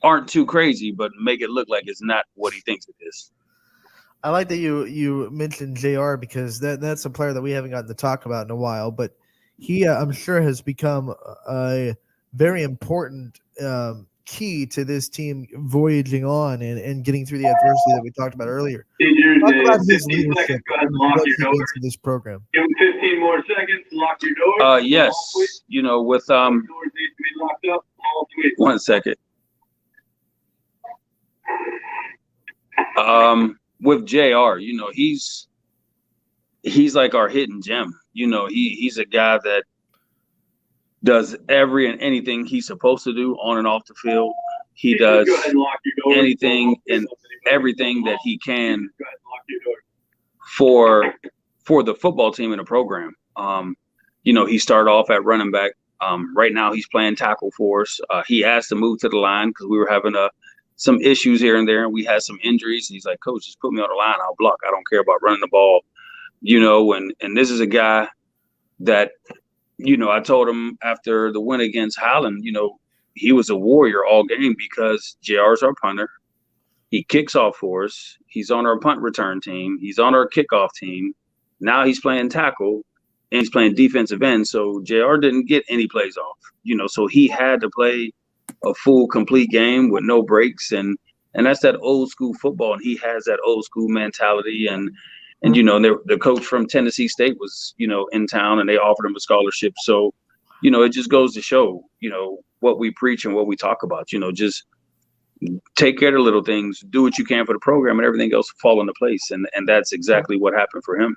aren't too crazy, but make it look like it's not what he thinks it is. I like that you mentioned JR because that's a player that we haven't gotten to talk about in a while, but he, I'm sure, has become a very important key to this team voyaging on and getting through the adversity that we talked about earlier. Talk about his leadership and what he means to this program. Give him 15 more seconds. Lock your door. Yes, with doors need to be locked up. All switch. 1 second. With JR, he's like our hidden gem. He's a guy that does every and anything he's supposed to do on and off the field. He does anything and everything that he can for the football team in the program. He started off at running back. Right now he's playing tackle for us. He has to move to the line because we were having some issues here and there, and we had some injuries. He's like, Coach, just put me on the line. I'll block. I don't care about running the ball, and this is a guy that, I told him after the win against Highland, he was a warrior all game because JR's our punter. He kicks off for us. He's on our punt return team. He's on our kickoff team. Now he's playing tackle and he's playing defensive end. So JR didn't get any plays off, so he had to play a full complete game with no breaks. And that's that old school football. And he has that old school mentality. And the coach from Tennessee State was, in town and they offered him a scholarship. So, it just goes to show, what we preach and what we talk about, just take care of the little things, do what you can for the program and everything else will fall into place. And that's exactly what happened for him.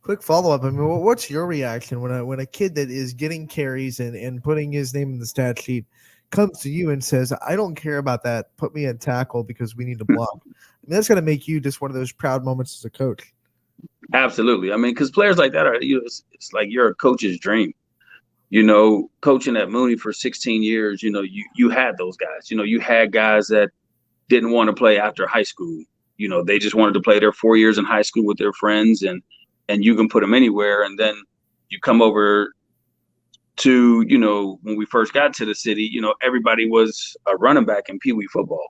Quick follow-up. I mean, what's your reaction when a kid that is getting carries and putting his name in the stat sheet comes to you and says, I don't care about that. Put me at tackle because we need to block. I mean, that's going to make you just one of those proud moments as a coach. Absolutely. I mean, because players like that are, it's like you're a coach's dream. Coaching at Mooney for 16 years, you had those guys. You had guys that didn't want to play after high school. They just wanted to play their 4 years in high school with their friends, and you can put them anywhere. And then you come over to, when we first got to the city, everybody was a running back in Pee Wee football.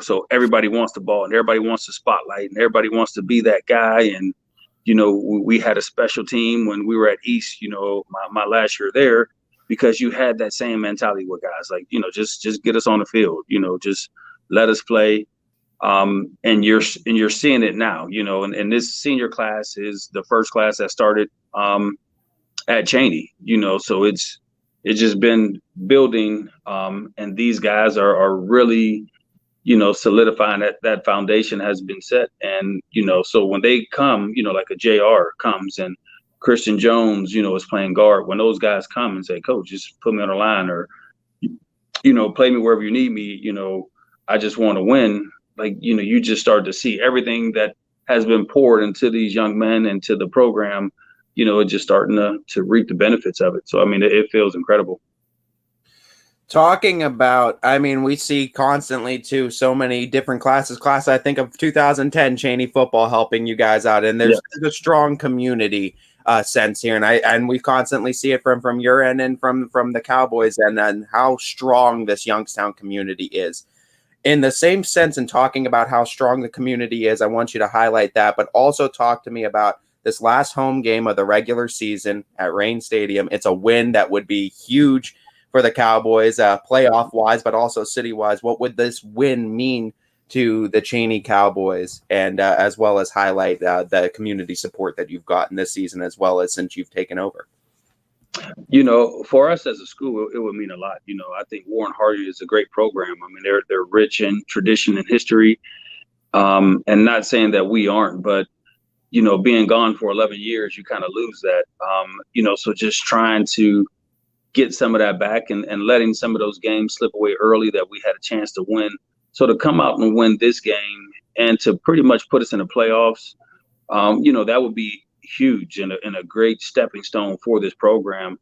So everybody wants the ball and everybody wants the spotlight and everybody wants to be that guy. And, we had a special team when we were at East, my last year there, because you had that same mentality with guys like, just get us on the field, just let us play. And you're seeing it now, and this senior class is the first class that started at Chaney, so it's just been building. And these guys are really, solidifying that foundation has been set. And, so when they come, like a JR comes and Christian Jones, is playing guard, when those guys come and say, Coach, just put me on the line or, play me wherever you need me, I just want to win. Like, you just start to see everything that has been poured into these young men and to the program, it's just starting to reap the benefits of it. So, I mean, it feels incredible. Talking about, I mean, we see constantly too so many different classes. I think of 2010 Chaney football helping you guys out, and there's a strong community sense here, and we constantly see it from your end and from the Cowboys, and then how strong this Youngstown community is. In the same sense, in talking about how strong the community is, I want you to highlight that, but also talk to me about this last home game of the regular season at Reign Stadium. It's a win that would be huge for the Cowboys, playoff-wise, but also city-wise. What would this win mean to the Cheney Cowboys, and as well as highlight the community support that you've gotten this season, as well as since you've taken over? For us as a school, it would mean a lot. I think Warren Harding is a great program. I mean, they're rich in tradition and history, and not saying that we aren't, but being gone for 11 years, you kind of lose that. So just trying to get some of that back and letting some of those games slip away early that we had a chance to win. So to come out and win this game and to pretty much put us in the playoffs, that would be huge and a great stepping stone for this program.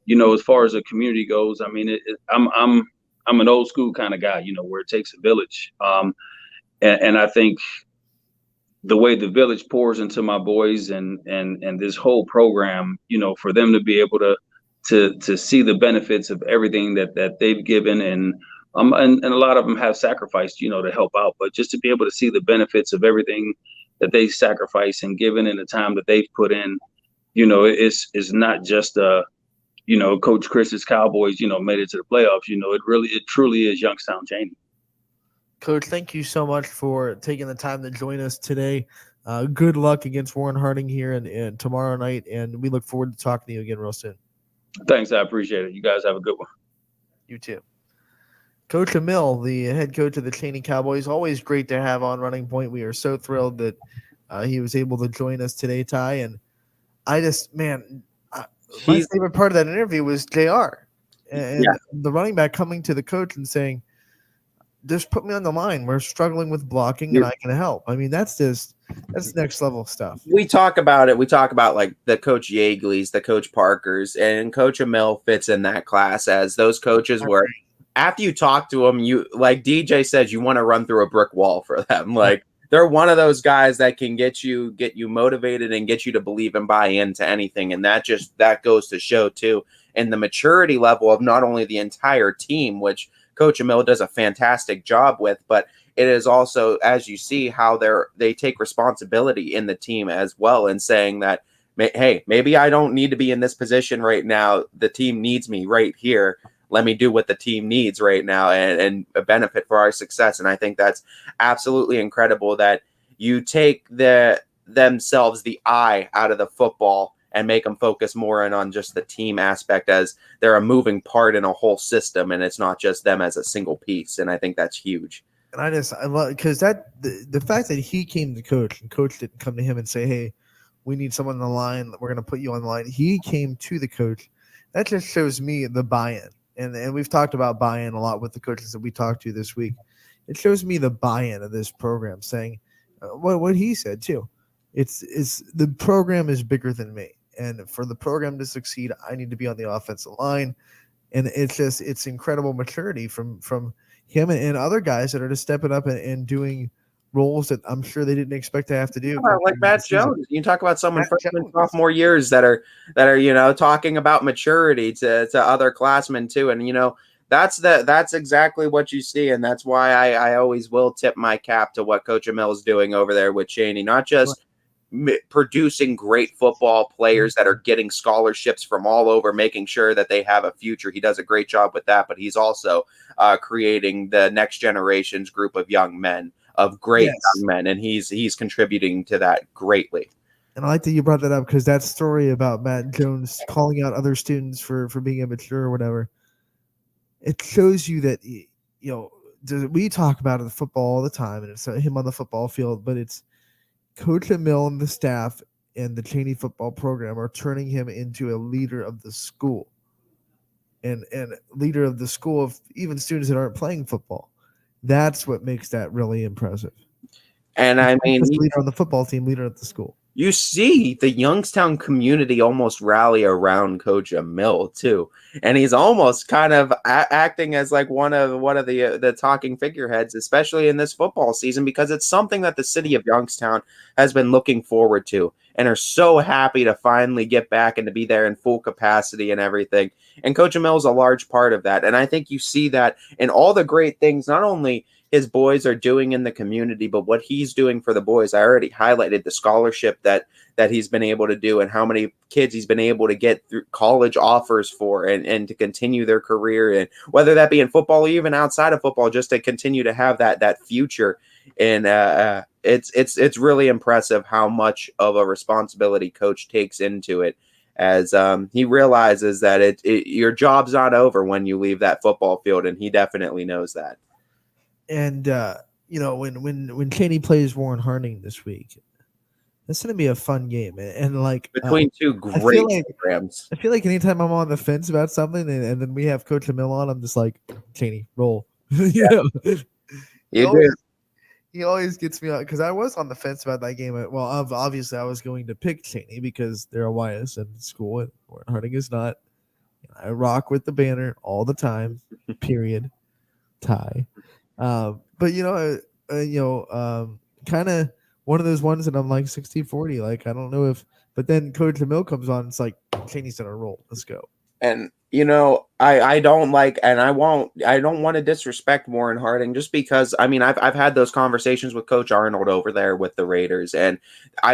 As far as the community goes, I mean, I'm an old school kind of guy, where it takes a village. And I think the way the village pours into my boys and this whole program, for them to be able to see the benefits of everything that they've given, and a lot of them have sacrificed, to help out, but just to be able to see the benefits of everything that they sacrifice and given in the time that they've put in, it's not just Coach Chris's Cowboys, made it to the playoffs. It truly is Youngstown Cheney. Coach, thank you so much for taking the time to join us today. Good luck against Warren Harding here and tomorrow night, and we look forward to talking to you again real soon. Thanks, I appreciate it. You guys have a good one. You too. Coach Emil, the head coach of the Cheney Cowboys, always great to have on Running Point. We are so thrilled that he was able to join us today, Ty. And I just, my favorite part of that interview was JR and the running back coming to the coach and saying, just put me on the line. We're struggling with blocking and I can help. I mean, that's next level stuff. We talk about it. We talk about like the Coach Yeagley's, the Coach Parker's, and Coach Emil fits in that class as those coaches where after you talk to them, you, like DJ says, you want to run through a brick wall for them. Like they're one of those guys that can get you motivated and get you to believe and buy into anything. And that goes to show too, in the maturity level of not only the entire team, which Coach Emil does a fantastic job with, but it is also, as you see, how they take responsibility in the team as well, and saying that, hey, maybe I don't need to be in this position right now. The team needs me right here. Let me do what the team needs right now and benefit for our success. And I think that's absolutely incredible that you take themselves the eye out of the football and make them focus more in on just the team aspect, as they're a moving part in a whole system, and it's not just them as a single piece. And I think that's huge. And I love, because the fact that he came to coach and coach didn't come to him and say, hey, we need someone on the line, we're going to put you on the line. He came to the coach. That just shows me the buy-in. And we've talked about buy-in a lot with the coaches that we talked to this week. It shows me the buy-in of this program, saying what he said too. It's the program is bigger than me, and for the program to succeed, I need to be on the offensive line. And it's incredible maturity from him and other guys that are just stepping up and doing roles that I'm sure they didn't expect to have to do. Like Matt Jones. You talk about someone freshman, sophomore years that are talking about maturity to other classmen too. And that's exactly what you see, and that's why I always will tip my cap to what Coach Emil is doing over there with Cheney. Not just producing great football players that are getting scholarships from all over, making sure that they have a future. He does a great job with that, but he's also creating the next generation's group of young men, of great young men, and he's contributing to that greatly. And I like that you brought that up, because that story about Matt Jones calling out other students for being immature or whatever, it shows you that, we talk about it in football all the time, and it's him on the football field, but it's Coach Emil and the staff and the Cheney football program are turning him into a leader of the school, and leader of the school of even students that aren't playing football. That's what makes that really impressive. And I mean, leader on the football team, leader at the school. You see the Youngstown community almost rally around Coach Emil too, and he's almost kind of acting as like one of the talking figureheads, especially in this football season, because it's something that the city of Youngstown has been looking forward to and are so happy to finally get back and to be there in full capacity and everything. And Coach Emil is a large part of that, and I think you see that in all the great things, not only his boys are doing in the community, but what he's doing for the boys. I already highlighted the scholarship that he's been able to do, and how many kids he's been able to get through college offers for and to continue their career, and whether that be in football or even outside of football, just to continue to have that future. And it's really impressive how much of a responsibility coach takes into it, as he realizes that your job's not over when you leave that football field, and he definitely knows that. And when Cheney plays Warren Harding this week, it's going to be a fun game. And like between two great programs, I feel like anytime I'm on the fence about something, and then we have Coach Emil on, I'm just like, Cheney, roll. You know? He always gets me out, because I was on the fence about that game. Well, obviously I was going to pick Cheney because they're a YSN school and Warren Harding is not. I rock with the banner all the time. Period. Tie. But kind of one of those ones that I'm like 60-40. Like, I don't know if, but then Coach Emil comes on. It's like, Cheney's gonna roll. Let's go. And I don't like, and I don't want to disrespect Warren Harding, just because I've had those conversations with Coach Arnold over there with the Raiders, and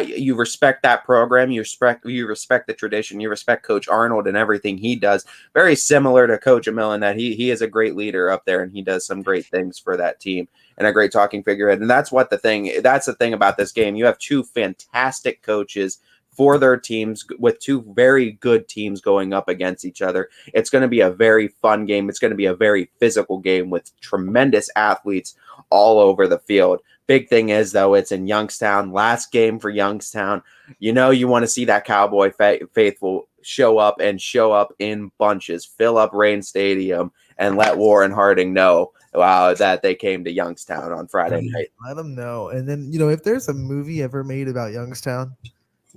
you respect that program, you respect the tradition, you respect Coach Arnold and everything he does. Very similar to Coach Emil in that he is a great leader up there, and he does some great things for that team and a great talking figurehead. And that's the thing about this game. You have two fantastic coaches for their teams, with two very good teams going up against each other. It's going to be a very fun game. It's going to be a very physical game with tremendous athletes all over the field. Big thing is, though, it's in Youngstown. Last game for Youngstown. You want to see that Cowboy faithful show up in bunches, fill up Rain Stadium, and let Warren Harding know that they came to Youngstown on Friday night. Let them know. And then, if there's a movie ever made about Youngstown,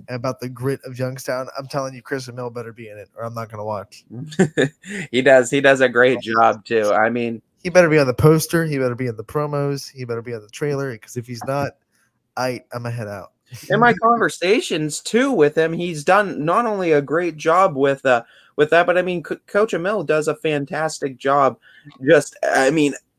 about the grit of Youngstown, I'm telling you, Chris Emil better be in it, or I'm not going to watch. He does a great job too. He better be on the poster. He better be in the promos. He better be on the trailer, because if he's not, I'm going to head out. In my conversations too with him, he's done not only a great job with that, but Coach Emil does a fantastic job.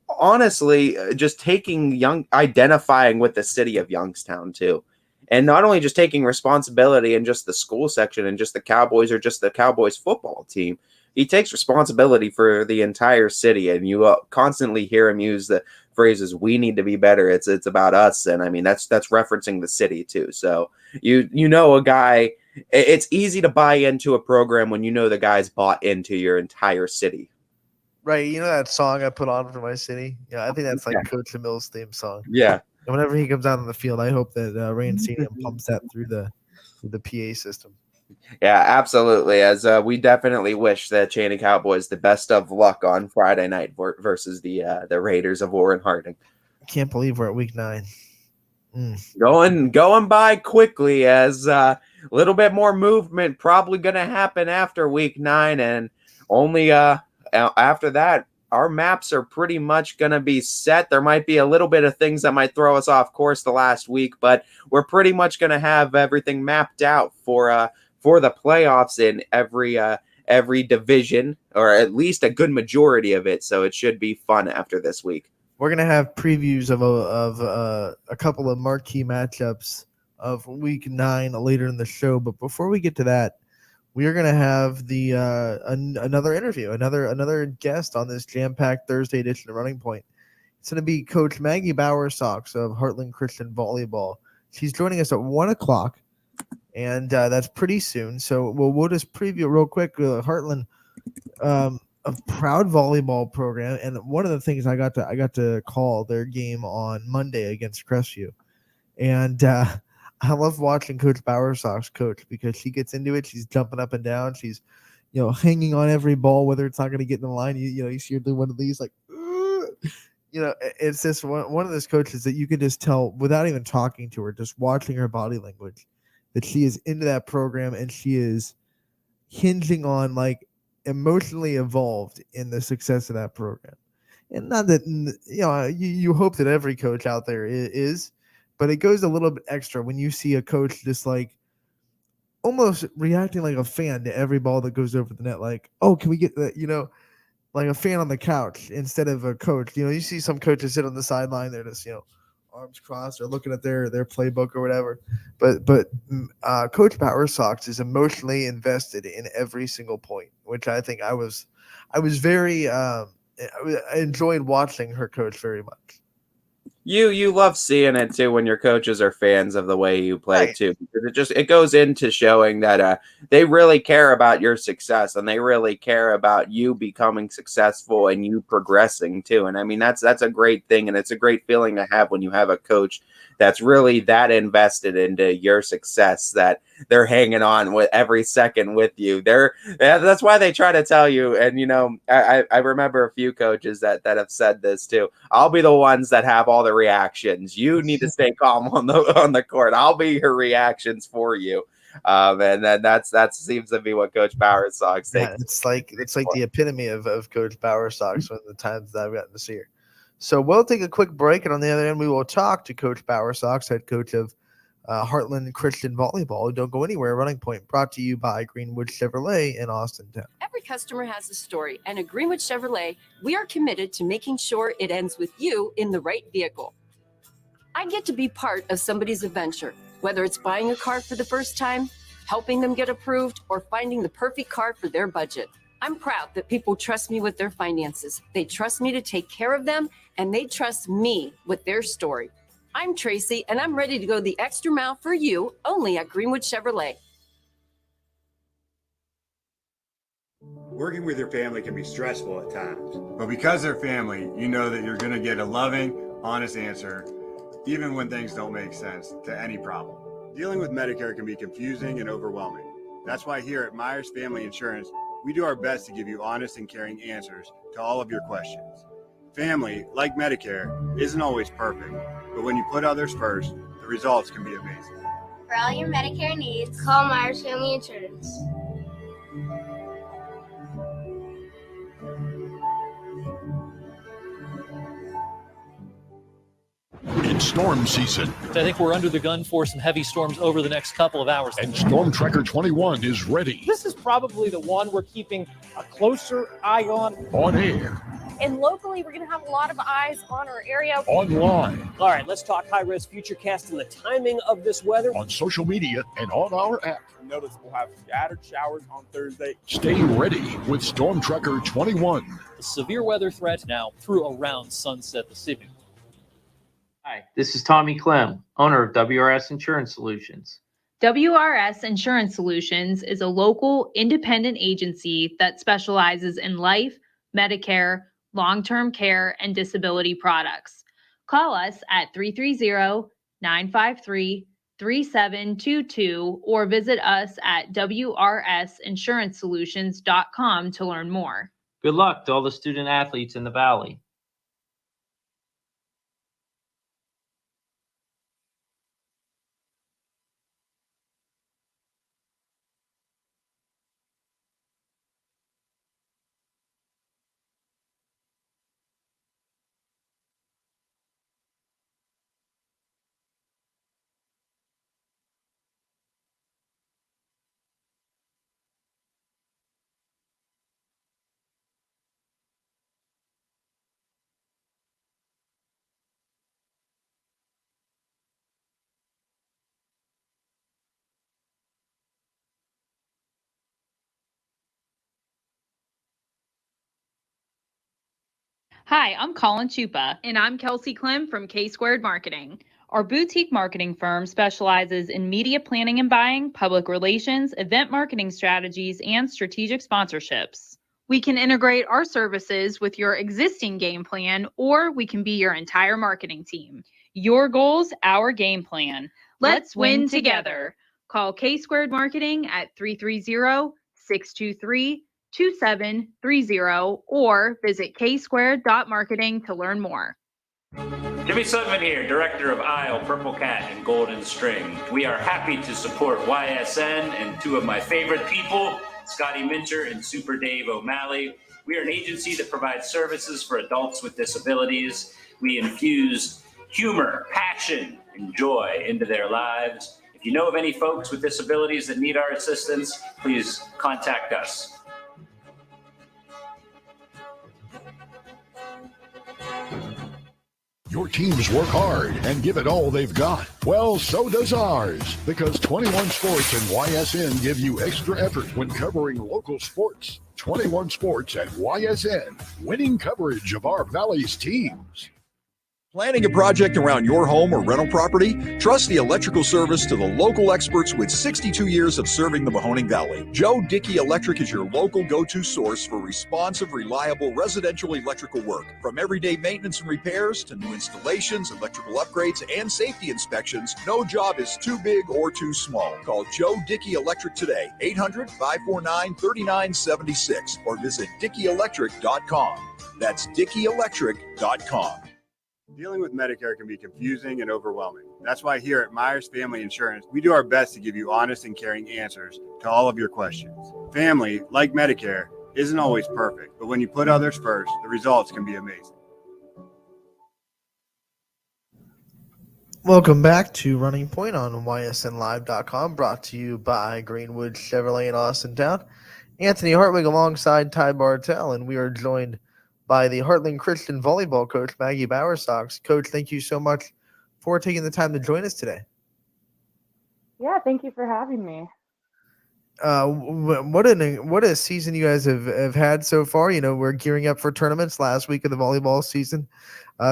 Honestly, just identifying with the city of Youngstown too. And not only just taking responsibility in just the school section and just the Cowboys or just the Cowboys football team, he takes responsibility for the entire city. And you constantly hear him use the phrases, "We need to be better." It's about us, and that's referencing the city too. So a guy. It's easy to buy into a program when the guy's bought into your entire city. Right, that song I put on for my city? Yeah, I think that's like Coach Emil's theme song. Yeah. And whenever he comes out on the field, I hope that Rain Stadium pumps that through the PA system. Yeah, absolutely. As we definitely wish the Cheney Cowboys the best of luck on Friday night versus the Raiders of Warren Harding. I can't believe we're at week 9. Going by quickly, as a little bit more movement probably going to happen after week 9, and only after that, our maps are pretty much going to be set. There might be a little bit of things that might throw us off course the last week, but we're pretty much going to have everything mapped out for the playoffs in every division, or at least a good majority of it. So it should be fun after this week. We're going to have previews of a couple of marquee matchups of week 9 later in the show. But before we get to that, we are going to have another interview, another guest on this jam-packed Thursday edition of Running Point. It's going to be Coach Maggie Bowersox of Heartland Christian Volleyball. She's joining us at 1 o'clock, and that's pretty soon. So we'll just preview real quick. Heartland, a proud volleyball program, and one of the things I got to call their game on Monday against Crestview, and I love watching Coach Bowersox coach, because she gets into it. She's jumping up and down. She's, hanging on every ball, whether it's not going to get in the line. You see her do one of these, like, it's just one of those coaches that you can just tell without even talking to her, just watching her body language, that she is into that program, and she is hinging on, like, emotionally involved in the success of that program. And not that, you hope that every coach out there is, but it goes a little bit extra when you see a coach just like almost reacting like a fan to every ball that goes over the net. Like, oh, can we get that? Like a fan on the couch instead of a coach. You see some coaches sit on the sideline. They're just, arms crossed or looking at their playbook or whatever. But Coach Bowersox is emotionally invested in every single point, which I think I was very I enjoyed watching her coach very much. You love seeing it too when your coaches are fans of the way you play Right. too, because it goes into showing that they really care about your success and they really care about you becoming successful and you progressing too. And I mean that's a great thing, and it's a great feeling to have when you have a coach that's really that invested into your success that they're hanging on with every second with you. That's why they try to tell you. And I remember a few coaches that have said this too. I'll be the ones that have all the reactions. You need to stay calm on the court. I'll be your reactions for you. And then that seems to be what Coach Bowersox takes. Yeah, it's like the epitome of Coach Bowersox from the times that I've gotten to see her. So we'll take a quick break, and on the other end, we will talk to Coach Bowersox, head coach of Heartland Christian Volleyball. Don't go anywhere. Running Point, brought to you by Greenwood Chevrolet in Austintown. Every customer has a story, and at Greenwood Chevrolet, we are committed to making sure it ends with you in the right vehicle. I get to be part of somebody's adventure, whether it's buying a car for the first time, helping them get approved, or finding the perfect car for their budget. I'm proud that people trust me with their finances. They trust me to take care of them, and they trust me with their story. I'm Tracy, and I'm ready to go the extra mile for you, only at Greenwood Chevrolet. Working with your family can be stressful at times, but because they're family, you know that you're going to get a loving, honest answer, even when things don't make sense to any problem. Dealing with Medicare can be confusing and overwhelming. That's why here at Myers Family Insurance, we do our best to give you honest and caring answers to all of your questions. Family, like Medicare, isn't always perfect, but when you put others first, the results can be amazing. For all your Medicare needs, call Myers Family Insurance. It's storm season. I think we're under the gun for some heavy storms over the next couple of hours. And Storm Tracker 21 is ready. This is probably the one we're keeping a closer eye on. On air, And locally, we're going to have a lot of eyes on our area. online, All right, let's talk high-risk futurecast and the timing of this weather. on social media, and on our app. Notice we'll have scattered showers on Thursday. Stay ready with Storm Tracker 21. The severe weather threat now through around sunset this evening. Hi, this is Tommy Clem, owner of WRS Insurance Solutions. WRS Insurance Solutions is a local independent agency that specializes in life, Medicare, long-term care, and disability products. Call us at 330-953-3722 or visit us at wrsinsurancesolutions.com to learn more. Good luck to all the student athletes in the Valley. Hi, I'm Colin Chupa. And I'm Kelsey Clem from K-Squared Marketing. Our boutique marketing firm specializes in media planning and buying, public relations, event marketing strategies, and strategic sponsorships. We can integrate our services with your existing game plan, or we can be your entire marketing team. Your goals, our game plan. Let's win together. Call K-Squared Marketing at 330-623-2730 or visit ksquared.marketing to learn more. Jimmy Sutton here, Director of Isle, Purple Cat, and Golden String. We are happy to support YSN and two of my favorite people, Scotty Mincher and Super Dave O'Malley. We are an agency that provides services for adults with disabilities. We infuse humor, passion, and joy into their lives. If you know of any folks with disabilities that need our assistance, please contact us. Your teams work hard and give it all they've got. Well, so does ours, because 21 Sports and YSN give you extra effort when covering local sports. 21 Sports and YSN, winning coverage of our Valley's teams. Planning a project around your home or rental property? Trust the electrical service to the local experts with 62 years of serving the Mahoning Valley. Joe Dickey Electric is your local go-to source for responsive, reliable residential electrical work. From everyday maintenance and repairs to new installations, electrical upgrades, and safety inspections, no job is too big or too small. Call Joe Dickey Electric today, 800-549-3976, or visit DickeyElectric.com. That's DickeyElectric.com. Dealing with Medicare can be confusing and overwhelming. That's why here at Myers Family Insurance, we do our best to give you honest and caring answers to all of your questions. Family, like Medicare, isn't always perfect, but when you put others first, the results can be amazing. Welcome back to Running Point on ysnlive.com, brought to you by Greenwood Chevrolet in Austintown. Anthony Hartwig alongside Ty Bartell, and we are joined by the Heartland Christian volleyball coach, Maggie Bowerstocks. Coach, thank you so much for taking the time to join us today. Yeah, thank you for having me. What a season you guys have had so far. You know, we're gearing up for tournaments last week of the volleyball season.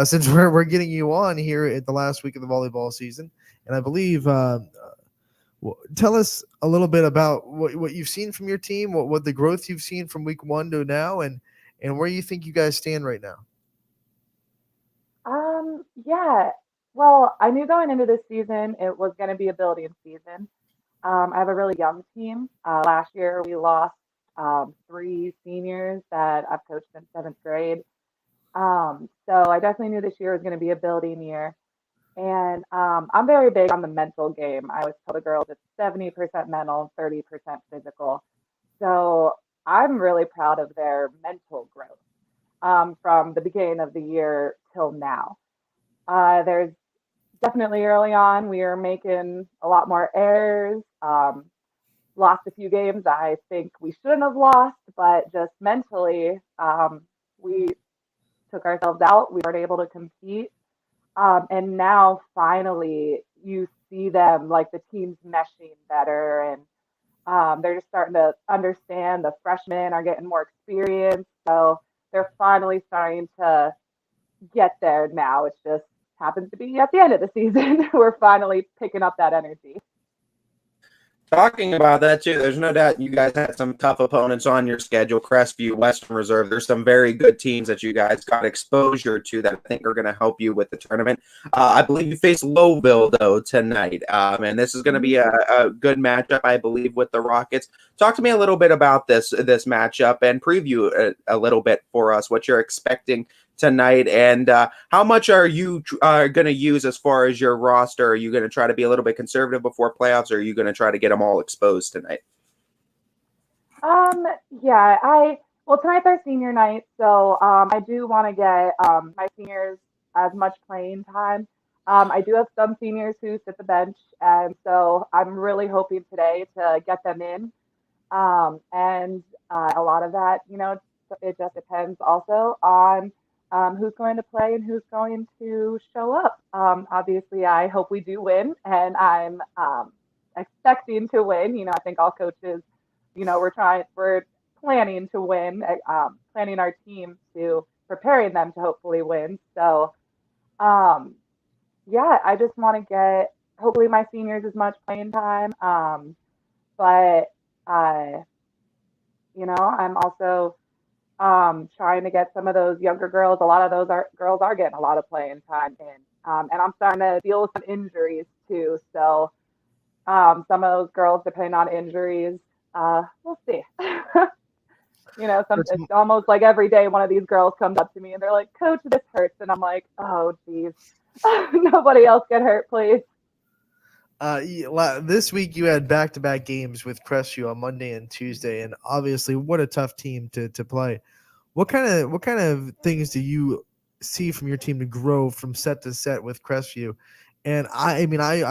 Since we're getting you on here at the last week of the volleyball season, and I believe tell us a little bit about what you've seen from your team, what the growth you've seen from week 1 to now, and where you think you guys stand right now. Yeah. Well, I knew going into this season it was going to be a building season. I have a really young team. Last year we lost 3 seniors that I've coached in 7th grade. So I definitely knew this year was going to be a building year. And I'm very big on the mental game. I always tell the girls it's 70% mental, 30% physical. So I'm really proud of their mental growth from the beginning of the year till now. There's definitely early on, we are making a lot more errors. Lost a few games I think we shouldn't have lost, but just mentally, we took ourselves out. We weren't able to compete. And now finally you see them, like the team's meshing better, and they're just starting to understand. The freshmen are getting more experience, so they're finally starting to get there now. It just happens to be at the end of the season. We're finally picking up that energy. Talking about that too, there's no doubt you guys had some tough opponents on your schedule. Crestview, Western Reserve. There's some very good teams that you guys got exposure to that I think are going to help you with the tournament. I believe you face Lowville though tonight, and this is going to be a good matchup, I believe, with the Rockets. Talk to me a little bit about this matchup and preview a little bit for us what you're expecting tonight, and how much are you going to use as far as your roster? Are you going to try to be a little bit conservative before playoffs, or are you going to try to get them all exposed tonight? Yeah, well, tonight's our senior night, so I do want to get my seniors as much playing time. I do have some seniors who sit the bench, and so I'm really hoping today to get them in. And a lot of that, it just depends also on who's going to play and who's going to show up. Obviously, I hope we do win, and I'm expecting to win. I think all coaches, we're planning to win, planning our team to preparing them to hopefully win. So, yeah, I just want to get hopefully my seniors as much playing time. But I'm also trying to get some of those younger girls. A lot of those girls are getting a lot of playing time in. And I'm starting to deal with some injuries too. So some of those girls, depending on injuries, we'll see. It's almost like every day one of these girls comes up to me and they're like, "Coach, this hurts." And I'm like, "Oh, geez, nobody else get hurt, please." This week you had back-to-back games with Crestview on Monday and Tuesday, and obviously what a tough team to play. What kind of things do you see from your team to grow from set to set with Crestview? And I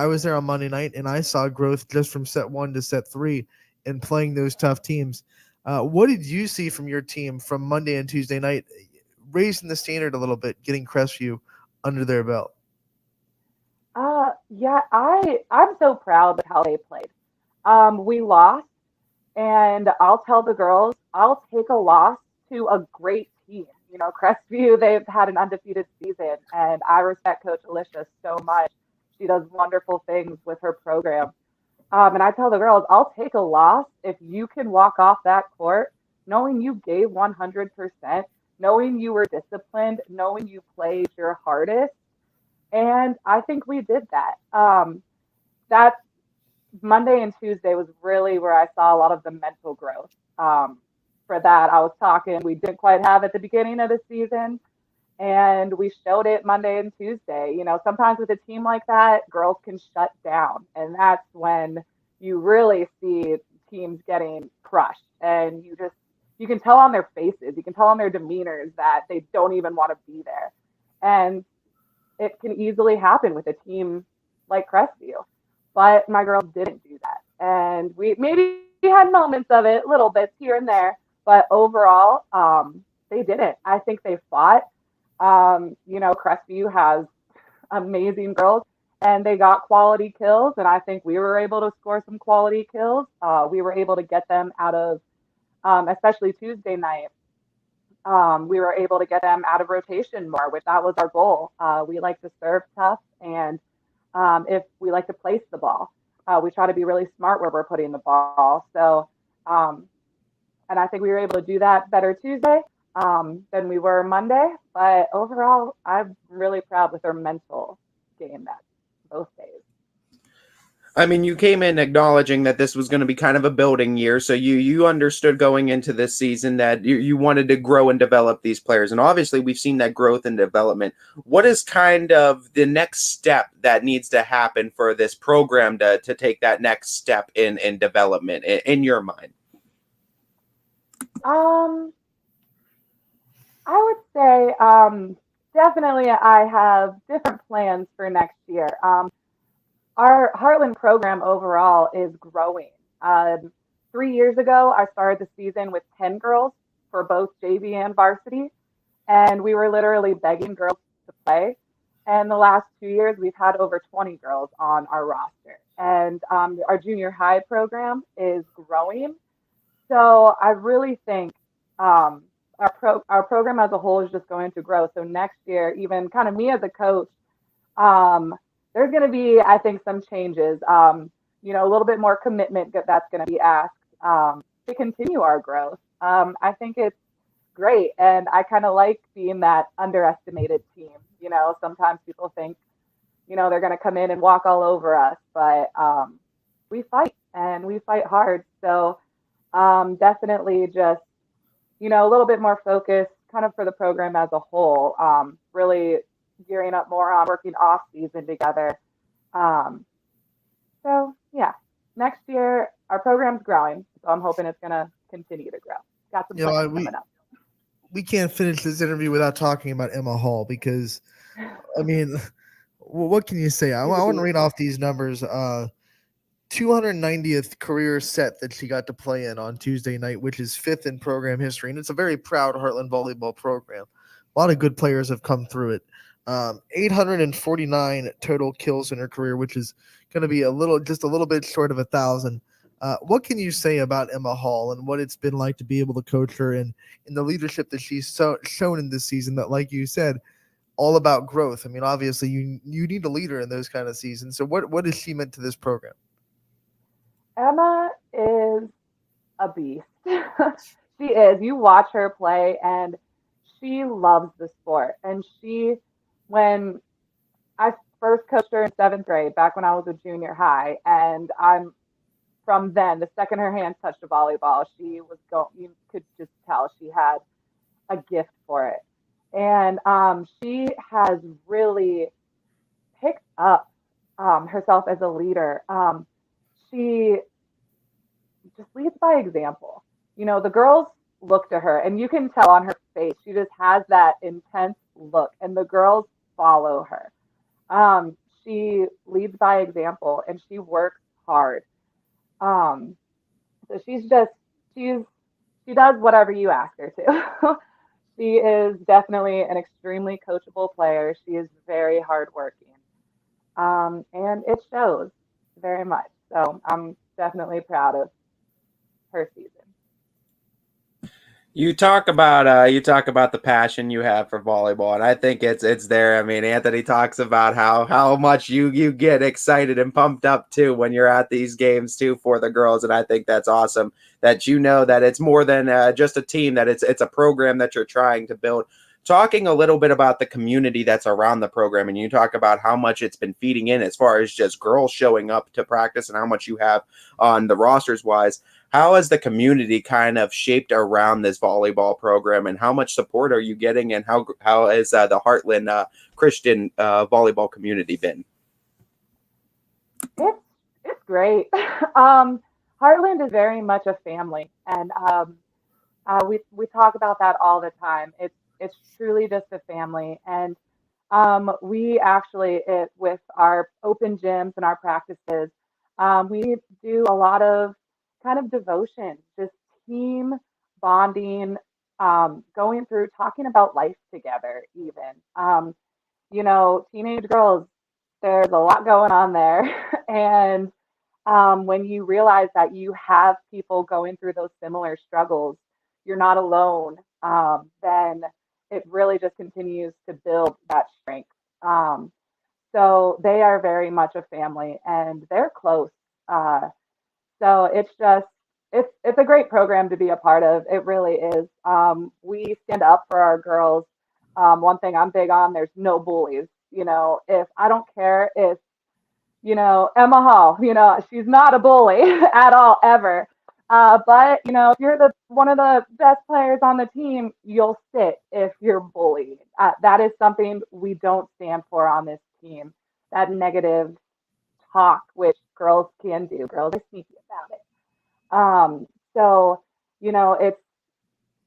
was there on Monday night and I saw growth just from set 1 to set 3 and playing those tough teams. What did you see from your team from Monday and Tuesday night, raising the standard a little bit, getting Crestview under their belt? Yeah, I'm so proud of how they played. We lost, and I'll tell the girls, I'll take a loss to a great team. Crestview, they've had an undefeated season, and I respect Coach Alicia so much. She does wonderful things with her program. And I tell the girls, I'll take a loss if you can walk off that court knowing you gave 100%, knowing you were disciplined, knowing you played your hardest. And I think we did that. That Monday and Tuesday was really where I saw a lot of the mental growth. For that, I was talking, we didn't quite have at the beginning of the season, and we showed it Monday and Tuesday. Sometimes with a team like that, girls can shut down, and that's when you really see teams getting crushed. And you can tell on their faces, you can tell on their demeanors that they don't even want to be there. And it can easily happen with a team like Crestview. But my girls didn't do that. And we maybe had moments of it, little bits here and there, but overall, they didn't. I think they fought. Crestview has amazing girls, and they got quality kills, and I think we were able to score some quality kills. We were able to get them out of, especially Tuesday night, we were able to get them out of rotation more, which that was our goal. We like to serve tough, and if we like to place the ball. We try to be really smart where we're putting the ball. So, and I think we were able to do that better Tuesday than we were Monday. But overall, I'm really proud with our mental game that both days. I mean, you came in acknowledging that this was going to be kind of a building year. So you understood going into this season that you wanted to grow and develop these players. And obviously we've seen that growth and development. What is kind of the next step that needs to happen for this program to take that next step in development in your mind? I would say definitely I have different plans for next year. Our Heartland program overall is growing. 3 years ago, I started the season with 10 girls for both JV and varsity, and we were literally begging girls to play. And the last 2 years, we've had over 20 girls on our roster. And our junior high program is growing. So I really think our program as a whole is just going to grow. So next year, even kind of me as a coach, there's going to be, I think, some changes, a little bit more commitment that's going to be asked to continue our growth. I think it's great. And I kind of like being that underestimated team. Sometimes people think, they're going to come in and walk all over us, but we fight and we fight hard. So definitely just, a little bit more focus kind of for the program as a whole, really gearing up more on working off season together. So yeah, next year our program's growing, so I'm hoping it's going to continue to grow. Got some questions coming up. We can't finish this interview without talking about Emma Hall because, I mean, what can you say? I want to read off these numbers. 290th career set that she got to play in on Tuesday night, which is 5th in program history, and it's a very proud Heartland volleyball program. A lot of good players have come through it. 849 total kills in her career, which is going to be just a little bit short of 1,000. What can you say about Emma Hall and what it's been like to be able to coach her and in the leadership that she's shown in this season that, like you said, all about growth? I mean, obviously you need a leader in those kind of seasons. So what has she meant to this program? Emma is a beast. She is. You watch her play and she loves the sport. And when I first coached her in 7th grade, back when I was a junior high, and from then, the second her hands touched a volleyball, you could just tell she had a gift for it. And she has really picked up herself as a leader. She just leads by example. The girls look to her, and you can tell on her face, she just has that intense look, and the girls follow her. She leads by example, and she works hard. So she does whatever you ask her to. She is definitely an extremely coachable player. She is very hardworking. And it shows very much. So I'm definitely proud of her season. You talk about the passion you have for volleyball, and I think it's there. I mean, Anthony talks about how much you get excited and pumped up too when you're at these games too for the girls, and I think that's awesome that you know that it's more than just a team, that it's a program that you're trying to build. Talking a little bit about the community that's around the program, and you talk about how much it's been feeding in as far as just girls showing up to practice and how much you have on the rosters wise. How has the community kind of shaped around this volleyball program, and how much support are you getting, and how has the Heartland Christian volleyball community been? It's great. Heartland is very much a family, and we talk about that all the time. It's truly just a family, and we actually with our open gyms and our practices, we do a lot of kind of devotion, just team bonding, going through talking about life together, even. Teenage girls, there's a lot going on there. And when you realize that you have people going through those similar struggles, you're not alone, then it really just continues to build that strength. So they are very much a family, and they're close. Uh, so it's a great program to be a part of. It really is. We stand up for our girls. One thing I'm big on, there's no bullies. If I don't care if Emma Hall, she's not a bully at all, ever. But if you're one of the best players on the team, you'll sit if you're bullied. That is something we don't stand for on this team. That negative talk, which girls can do. Girls are sneaky about it. So, it's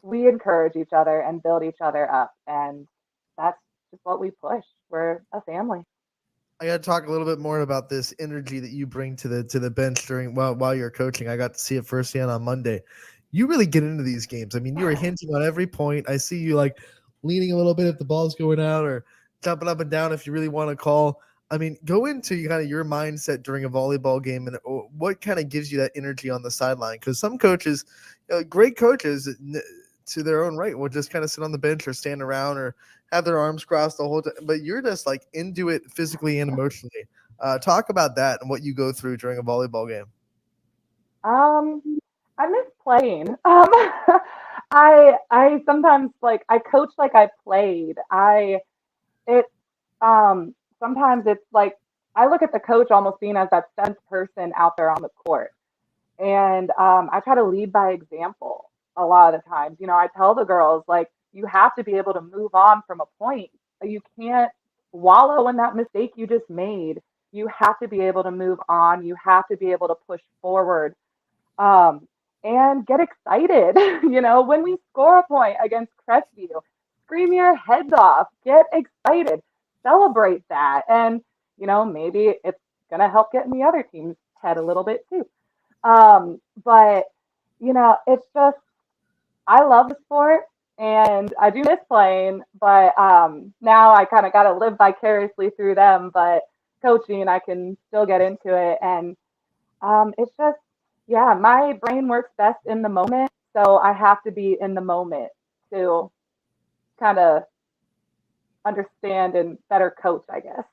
we encourage each other and build each other up, and that's just what we push. We're a family. I got to talk a little bit more about this energy that you bring to the bench while you're coaching. I got to see it firsthand on Monday. You really get into these games. I mean, you were hinting on every point. I see you like leaning a little bit if the ball's going out, or jumping up and down if you really want to call. I mean, go into kind of your mindset during a volleyball game, and what kind of gives you that energy on the sideline. Because some coaches, great coaches to their own right, will just kind of sit on the bench or stand around or have their arms crossed the whole time. But you're just like into it physically and emotionally. Talk about that and what you go through during a volleyball game. I miss playing. I sometimes I coach like I played. It sometimes it's like I look at the coach almost being as that sense person out there on the court. And I try to lead by example a lot of the times. I tell the girls, like, you have to be able to move on from a point. You can't wallow in that mistake you just made. You have to be able to move on. You have to be able to push forward, and get excited. When we score a point against Crestview, scream your heads off, get excited, celebrate that. And, maybe it's going to help get in the other team's head a little bit too. But, it's just, I love the sport and I do miss playing, but now I kind of got to live vicariously through them. But coaching, I can still get into it. And it's just, yeah, my brain works best in the moment. So I have to be in the moment to kind of understand and better coach, I guess.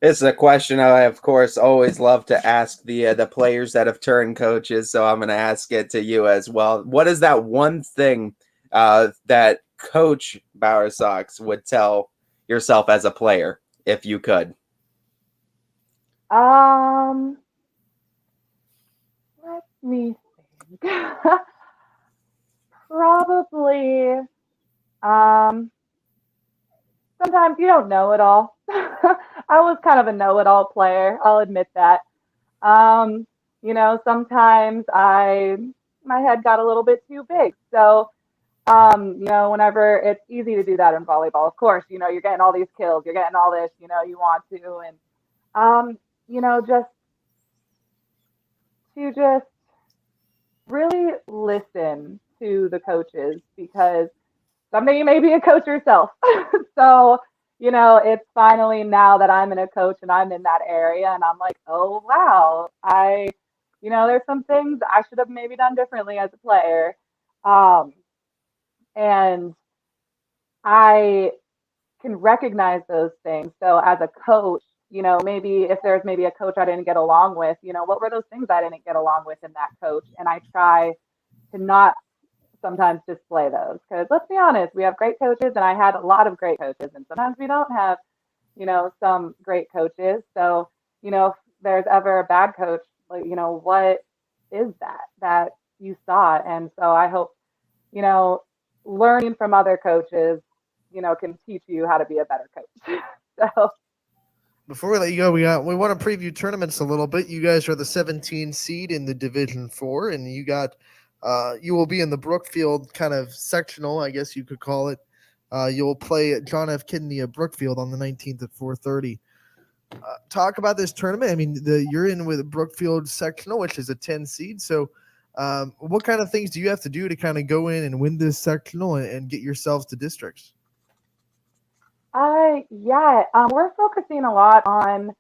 It's a question I, of course, always love to ask the players that have turned coaches. So I'm going to ask it to you as well. What is that one thing that Coach Bowersox would tell yourself as a player, if you could? Let me think. Probably. Sometimes you don't know it all. I was kind of a know-it-all player. I'll admit that. Sometimes my head got a little bit too big. So, whenever it's easy to do that in volleyball, of course, you're getting all these kills, you're getting all this, you want to, and, just really listen to the coaches, because someday you may be a coach yourself. So, it's finally now that I'm in a coach and I'm in that area and I'm like, oh, wow, there's some things I should have maybe done differently as a player. And I can recognize those things. So as a coach, maybe if there's maybe a coach I didn't get along with, what were those things I didn't get along with in that coach? And I try to not sometimes display those, because let's be honest, we have great coaches, and I had a lot of great coaches, and sometimes we don't have, some great coaches. So, if there's ever a bad coach, like, what is that you saw? And so I hope, learning from other coaches, can teach you how to be a better coach. So Before we let you go, we want to preview tournaments a little bit. You guys are the 17 seed in the Division 4, and you will be in the Brookfield kind of sectional, I guess you could call it. You'll play at John F. Kennedy at Brookfield on the 19th at 4:30. Talk about this tournament. I mean, you're in with Brookfield sectional, which is a 10 seed. So what kind of things do you have to do to kind of go in and win this sectional and get yourselves to districts? We're focusing a lot on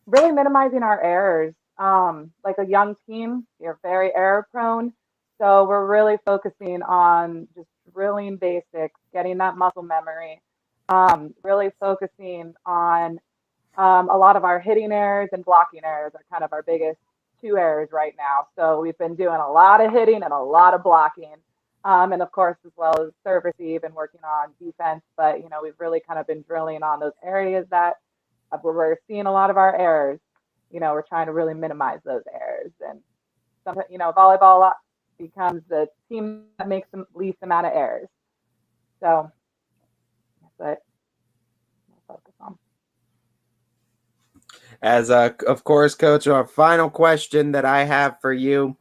really minimizing our errors. Like a young team, you're very error prone. So we're really focusing on just drilling basics, getting that muscle memory, really focusing on a lot of our hitting errors and blocking errors are kind of our biggest two errors right now. So we've been doing a lot of hitting and a lot of blocking. And of course, as well as serve receive and working on defense. But, we've really kind of been drilling on those areas that where we're seeing a lot of our errors. We're trying to really minimize those errors. And sometimes, volleyball becomes the team that makes the least amount of errors. So that's what I'll focus on. As of course, Coach, our final question that I have for you,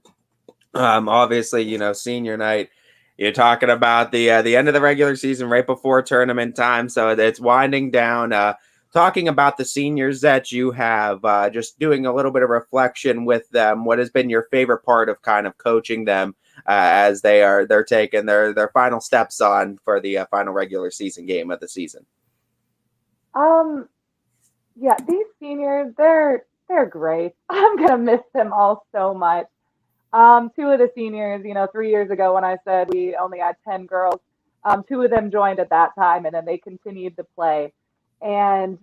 obviously, senior night, you're talking about the end of the regular season right before tournament time, so it's winding down. Talking about the seniors that you have, just doing a little bit of reflection with them. What has been your favorite part of kind of coaching them as they're taking their final steps on for the final regular season game of the season? Yeah, these seniors, they're great. I'm gonna miss them all so much. Two of the seniors, 3 years ago when I said we only had 10 girls, two of them joined at that time, and then they continued to play. And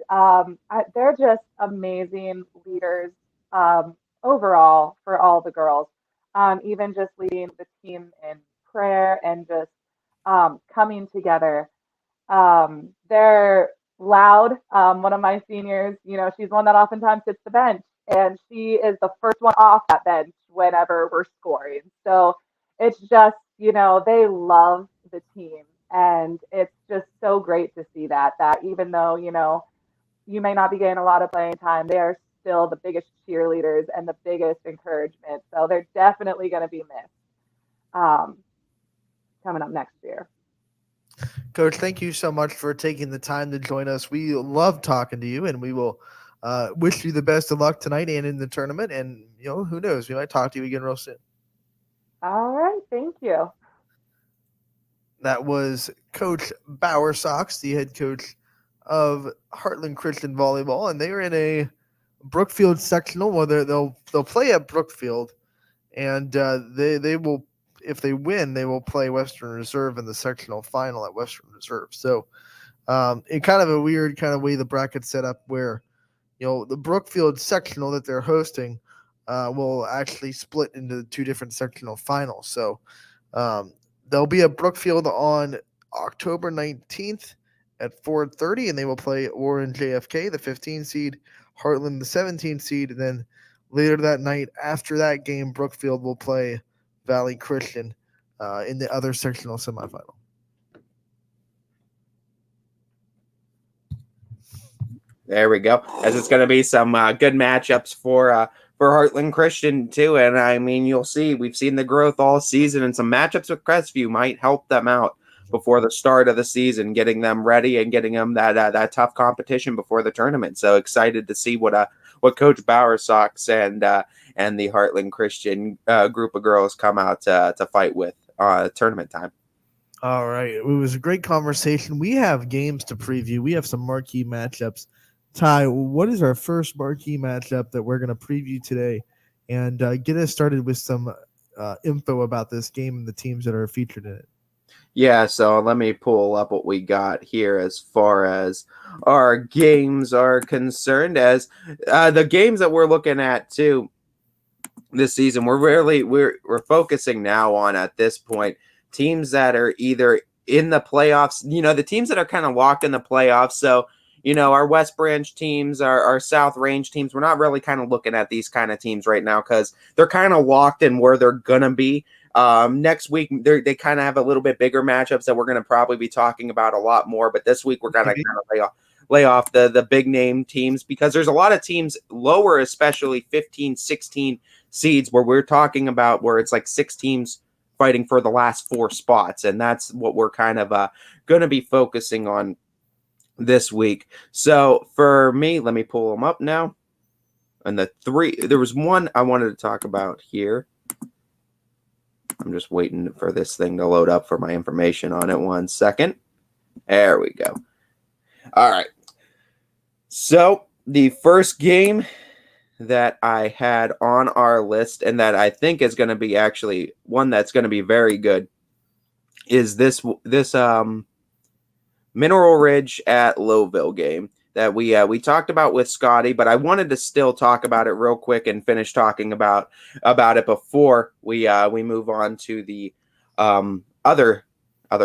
they're just amazing leaders overall for all the girls. Even just leading the team in prayer and just coming together. They're loud. One of my seniors, she's one that oftentimes sits the bench, and she is the first one off that bench whenever we're scoring. So it's just, they love the team, and it's just so great to see that even though, you may not be getting a lot of playing time, they are still the biggest cheerleaders and the biggest encouragement. So they're definitely going to be missed coming up next year. Coach, thank you so much for taking the time to join us. We love talking to you, and we will wish you the best of luck tonight and in the tournament. And, who knows, we might talk to you again real soon. All right. Thank you. That was Coach Bauer Sox, the head coach of Heartland Christian Volleyball, and they are in a Brookfield sectional. Well, they'll play at Brookfield, and they will, if they win, they will play Western Reserve in the sectional final at Western Reserve. So in kind of a weird kind of way the bracket's set up where, the Brookfield sectional that they're hosting will actually split into two different sectional finals. So they'll be at Brookfield on October 19th at 4:30, and they will play Warren JFK, the 15 seed, Heartland, the 17 seed, and then later that night after that game, Brookfield will play Valley Christian in the other sectional semifinal. There we go. As it's going to be some good matchups for Heartland Christian too. And I mean, you'll see, we've seen the growth all season, and some matchups with Crestview might help them out before the start of the season, getting them ready and getting them that tough competition before the tournament. So excited to see what Coach Bauer Sox and the Heartland Christian group of girls come out to fight with tournament time. All right. It was a great conversation. We have games to preview. We have some marquee matchups. Ty, what is our first marquee matchup that we're going to preview today and get us started with some info about this game and the teams that are featured in it. Yeah, so let me pull up what we got here as far as our games are concerned. As the games that we're looking at too this season, we're focusing now on, at this point, teams that are either in the playoffs, the teams that are kind of locked in the playoffs. So, our West Branch teams, our South Range teams, we're not really kind of looking at these kind of teams right now because they're kind of locked in where they're going to be. Next week, they kind of have a little bit bigger matchups that we're going to probably be talking about a lot more. But this week, we're going to kind of lay off the big name teams because there's a lot of teams lower, especially 15, 16 seeds where we're talking about where it's like 6 teams fighting for the last 4 spots. And that's what we're kind of going to be focusing on this week. So for me, let me pull them up now. And there was one I wanted to talk about here. I'm just waiting for this thing to load up for my information on it. 1 second. There we go. All right. So the first game that I had on our list and that I think is going to be actually one that's going to be very good is this Mineral Ridge at Lowville game that we talked about with Scotty, but I wanted to still talk about it real quick and finish talking about it before we move on to the other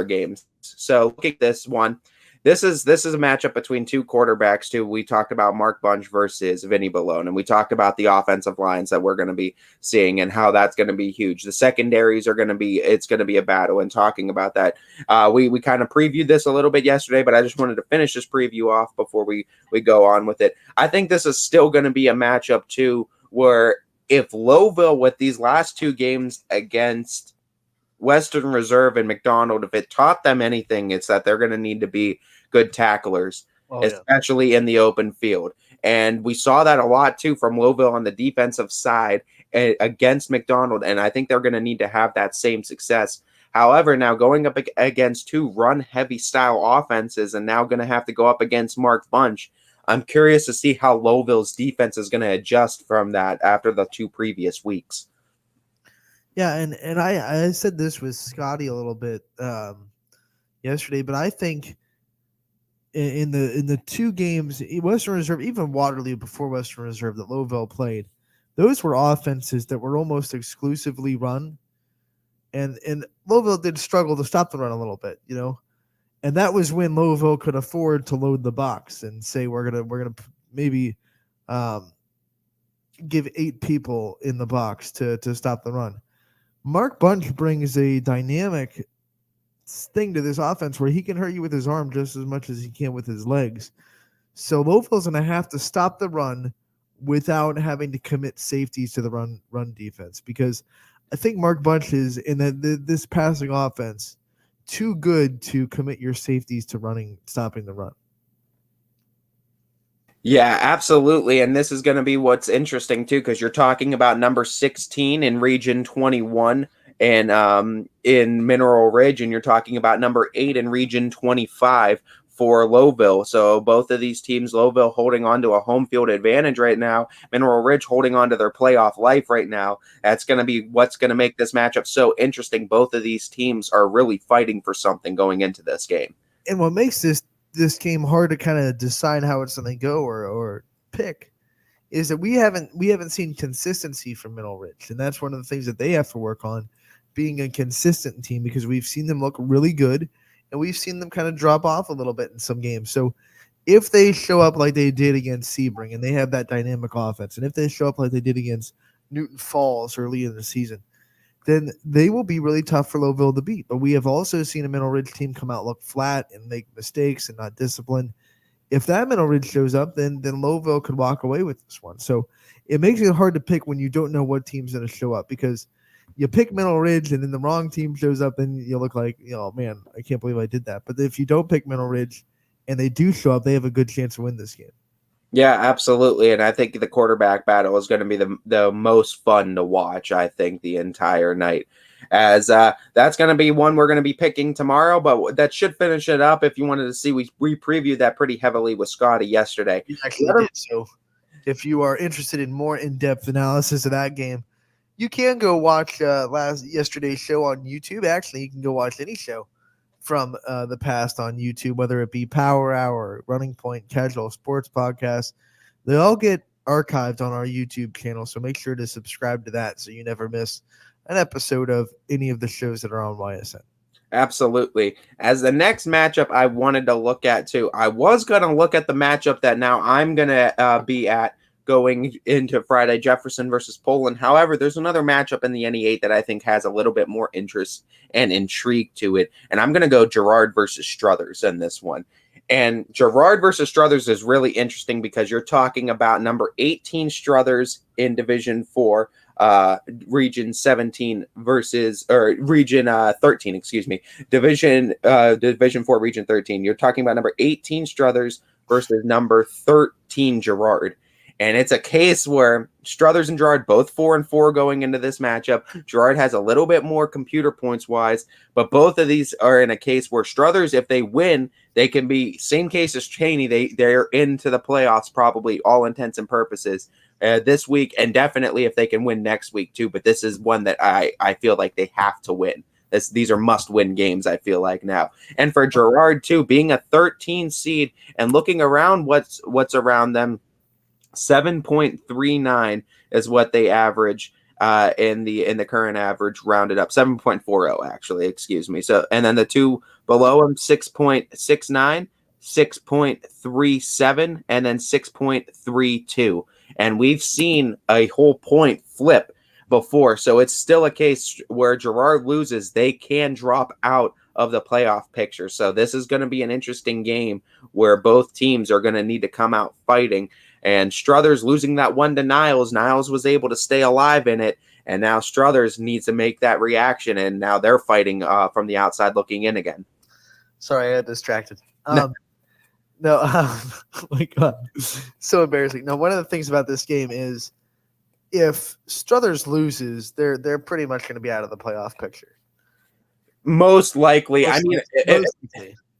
games. So looking at this one, this is a matchup between 2 quarterbacks too. We talked about Mark Bunch versus Vinny Balone, and we talked about the offensive lines that we're going to be seeing and how that's going to be huge. The secondaries are going to be a battle. And talking about that, we kind of previewed this a little bit yesterday, but I just wanted to finish this preview off before we go on with it. I think this is still going to be a matchup too, where if Lowville with these last 2 games against Western Reserve and Mcdonald, if it taught them anything, it's that they're going to need to be good tacklers, especially in the open field. And we saw that a lot too from Lowville on the defensive side against Mcdonald. And I think they're going to need to have that same success. However, now going up against 2 run-heavy style offenses and now going to have to go up against Mark Bunch, I'm curious to see how Lowville's defense is going to adjust from that after the 2 previous weeks. Yeah, and I said this with Scotty a little bit yesterday, but I think in the 2 games, Western Reserve, even Waterloo before Western Reserve that Lowville played, those were offenses that were almost exclusively run, and Lowville did struggle to stop the run a little bit, and that was when Lowville could afford to load the box and say we're gonna maybe give 8 people in the box to stop the run. Mark Bunch brings a dynamic thing to this offense where he can hurt you with his arm just as much as he can with his legs. So Lowville's going to have to stop the run without having to commit safeties to the run defense, because I think Mark Bunch is in this passing offense too good to commit your safeties to stopping the run. Yeah, absolutely. And this is going to be what's interesting too, because you're talking about number 16 in Region 21 and in Mineral Ridge, and you're talking about number 8 in Region 25 for Lowville. So both of these teams, Lowville holding on to a home field advantage right now, Mineral Ridge holding on to their playoff life right now. That's going to be what's going to make this matchup so interesting. Both of these teams are really fighting for something going into this game. And what makes this game hard to kind of decide how it's going to go or pick is that we haven't seen consistency from Mineral Ridge, and that's one of the things that they have to work on, being a consistent team, because we've seen them look really good and we've seen them kind of drop off a little bit in some games. So if they show up like they did against Sebring and they have that dynamic offense, and if they show up like they did against Newton Falls early in the season, then they will be really tough for Lowville to beat. But we have also seen a Mineral Ridge team come out, look flat, and make mistakes and not disciplined. If that Mineral Ridge shows up, then Lowville could walk away with this one. So it makes it hard to pick when you don't know what team's going to show up, because you pick Mineral Ridge and then the wrong team shows up, and you look like, oh man, I can't believe I did that. But if you don't pick Mineral Ridge and they do show up, they have a good chance to win this game. Yeah, absolutely. And I think the quarterback battle is going to be the most fun to watch, I think, the entire night. As that's going to be one we're going to be picking tomorrow, but that should finish it up. If you wanted to see, we previewed that pretty heavily with Scotty yesterday. You actually did. So if you are interested in more in-depth analysis of that game, You can go watch yesterday's show on YouTube. Actually, you can go watch any show from the past on YouTube, whether it be Power Hour, Running Point, Casual Sports Podcast. They all get archived on our YouTube channel, so make sure to subscribe to that so you never miss an episode of any of the shows that are on YSN. Absolutely. As the next matchup I wanted to look at too, I was going to look at the matchup that now I'm going to be at going into Friday, Jefferson versus Poland. However, there's another matchup in the NE8 that I think has a little bit more interest and intrigue to it, and I'm going to go Girard versus Struthers in this one. And Girard versus Struthers is really interesting because you're talking about number 18 Struthers in Division 4, Region 17 versus Region 13, excuse me, Division 4, Region 13. You're talking about number 18 Struthers versus number 13 Girard. And it's a case where Struthers and Girard both 4-4 going into this matchup. Girard has a little bit more computer points wise, but both of these are in a case where Struthers, if they win, they can be same case as Cheney. They're into the playoffs probably all intents and purposes this week, and definitely if they can win next week too. But this is one that I feel like they have to win. These are must-win games, I feel like now. And for Girard too, being a 13 seed and looking around what's around them, 7.39 is what they average in the current average, rounded up 7.40 actually, excuse me. So, and then the two below them, 6.69, 6.37, and then 6.32. And we've seen a whole point flip before, so it's still a case where Girard loses, they can drop out of the playoff picture. So this is going to be an interesting game where both teams are going to need to come out fighting. And Struthers losing that one to Niles. Niles was able to stay alive in it, and now Struthers needs to make that reaction, and now they're fighting from the outside looking in again. Sorry, I got distracted. Oh my God, so embarrassing. Now, one of the things about this game is if Struthers loses, they're pretty much going to be out of the playoff picture. Most likely.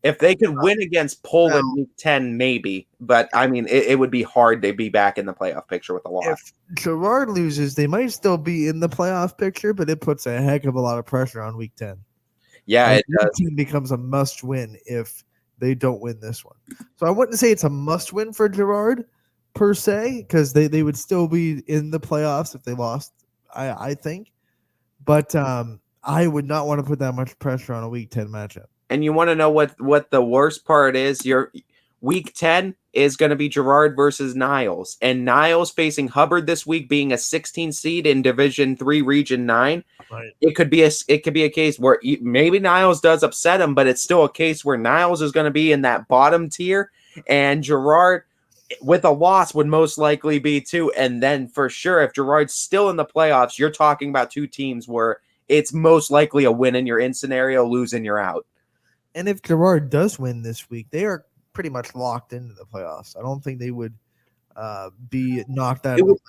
If they could win against Poland week 10, maybe. But, I mean, it would be hard to be back in the playoff picture with a loss. If Girard loses, they might still be in the playoff picture, but it puts a heck of a lot of pressure on week 10. Yeah, it does. Team becomes a must-win if they don't win this one. So I wouldn't say it's a must-win for Girard, per se, because they would still be in the playoffs if they lost, I think. But I would not want to put that much pressure on a week 10 matchup. And you want to know what the worst part is? Your week 10 is going to be Girard versus Niles. And Niles facing Hubbard this week, being a 16 seed in Division 3, Region 9. Right. It could be a case where maybe Niles does upset him, but it's still a case where Niles is going to be in that bottom tier, and Girard with a loss would most likely be too. And then for sure, if Girard's still in the playoffs, you're talking about two teams where it's most likely a win in your in scenario, lose and you're out. And if Girard does win this week, they are pretty much locked into the playoffs. I don't think they would be knocked out. It would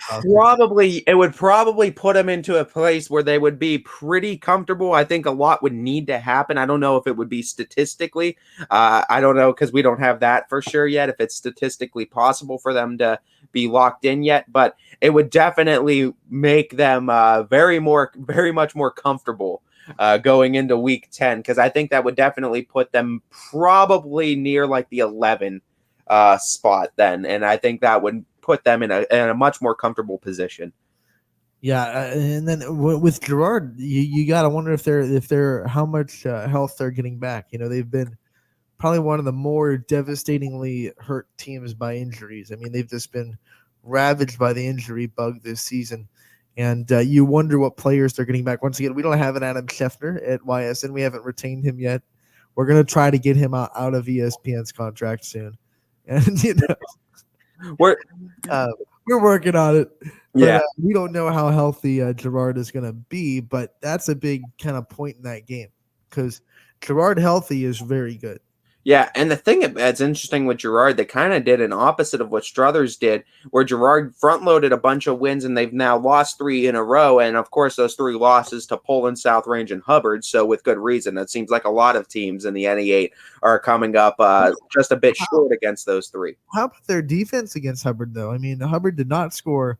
probably put them into a place where they would be pretty comfortable. I think a lot would need to happen. I don't know if it would be statistically. I don't know because we don't have that for sure yet, if it's statistically possible for them to be locked in yet. But it would definitely make them very much more comfortable going into week 10, because I think that would definitely put them probably near like the 11 spot then, and I think that would put them in a much more comfortable position. Yeah, and then with Girard, you got to wonder if they're how much health they're getting back. You know, they've been probably one of the more devastatingly hurt teams by injuries. I mean, they've just been ravaged by the injury bug this season. And you wonder what players they're getting back. Once again, we don't have an Adam Scheffner at YSN. We haven't retained him yet. We're going to try to get him out of ESPN's contract soon. And, you know, we're working on it. But, we don't know how healthy Girard is going to be, but that's a big kind of point in that game because Girard healthy is very good. Yeah, and the thing that's interesting with Girard, they kind of did an opposite of what Struthers did, where Girard front-loaded a bunch of wins, and they've now lost 3 in a row, and of course those 3 losses to Poland, South Range, and Hubbard, so with good reason. It seems like a lot of teams in the NE8 are coming up just a bit short against those 3. How about their defense against Hubbard, though? I mean, Hubbard did not score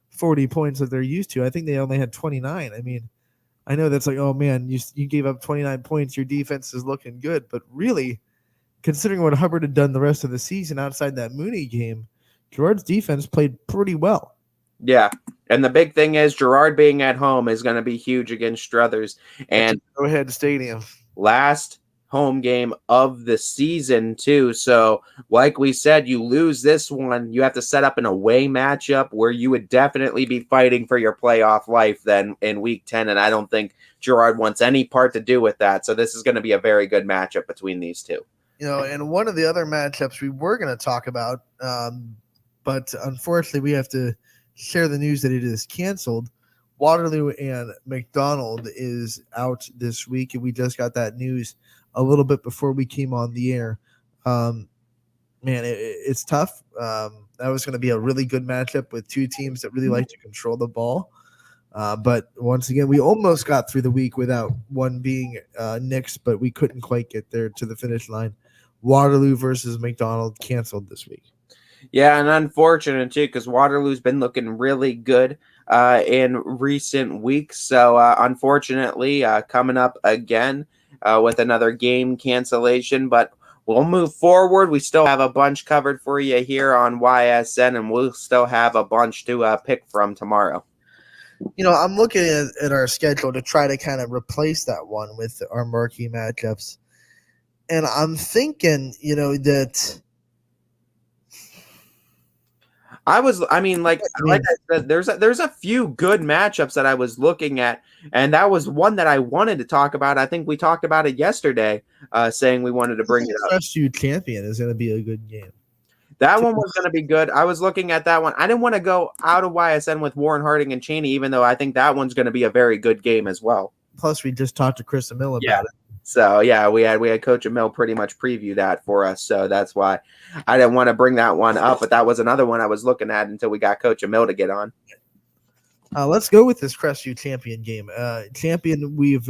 40 points that they're used to. I think they only had 29. I mean, I know that's like, oh man, you gave up 29 points. Your defense is looking good, but really, considering what Hubbard had done the rest of the season outside that Mooney game, Gerard's defense played pretty well. Yeah. And the big thing is Gerard being at home is going to be huge against Struthers. And go ahead, stadium. Last home game of the season, too. So, like we said, you lose this one, you have to set up an away matchup where you would definitely be fighting for your playoff life then in week 10. And I don't think Gerard wants any part to do with that. So, this is going to be a very good matchup between these two. And one of the other matchups we were going to talk about, but unfortunately we have to share the news that it is canceled. Waterloo and Mcdonald is out this week, and we just got that news a little bit before we came on the air. It's tough. That was going to be a really good matchup with two teams that really like to control the ball. But once again, we almost got through the week without one being nixed, but we couldn't quite get there to the finish line. Waterloo versus Mcdonald canceled this week. Yeah, and unfortunate too, because Waterloo's been looking really good in recent weeks. So unfortunately, coming up again with another game cancellation, but we'll move forward. We still have a bunch covered for you here on YSN, and we'll still have a bunch to pick from tomorrow. I'm looking at our schedule to try to kind of replace that one with our marquee matchups. And I'm thinking, that like I said, there's a few good matchups that I was looking at, and that was one that I wanted to talk about. I think we talked about it yesterday, saying we wanted to bring it up. Straight Aac Champion is going to be a good game. That one was going to be good. I was looking at that one. I didn't want to go out of YSN with Warren Harding and Cheney, even though I think that one's going to be a very good game as well. Plus, we just talked to Chris Emil about it. So yeah, we had Coach Emil pretty much preview that for us. So that's why I didn't want to bring that one up, but that was another one I was looking at until we got Coach Emil to get on. Let's go with this Crestview Champion game. Champion, we've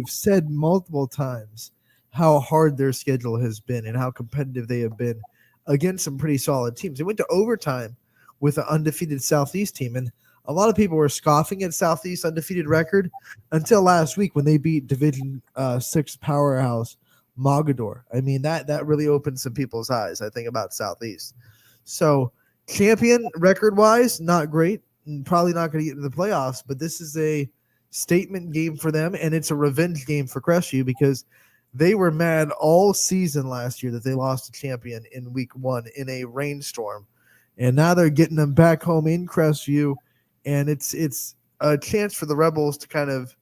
said multiple times how hard their schedule has been and how competitive they have been against some pretty solid teams. They went to overtime with an undefeated Southeast team, and a lot of people were scoffing at Southeast's undefeated record until last week when they beat Division 6 powerhouse Mogador. I mean, that really opened some people's eyes, I think, about Southeast. So, Champion, record-wise, not great. Probably not going to get into the playoffs, but this is a statement game for them, and it's a revenge game for Crestview because they were mad all season last year that they lost to Champion in week 1 in a rainstorm. And now they're getting them back home in Crestview. And it's a chance for the Rebels to kind of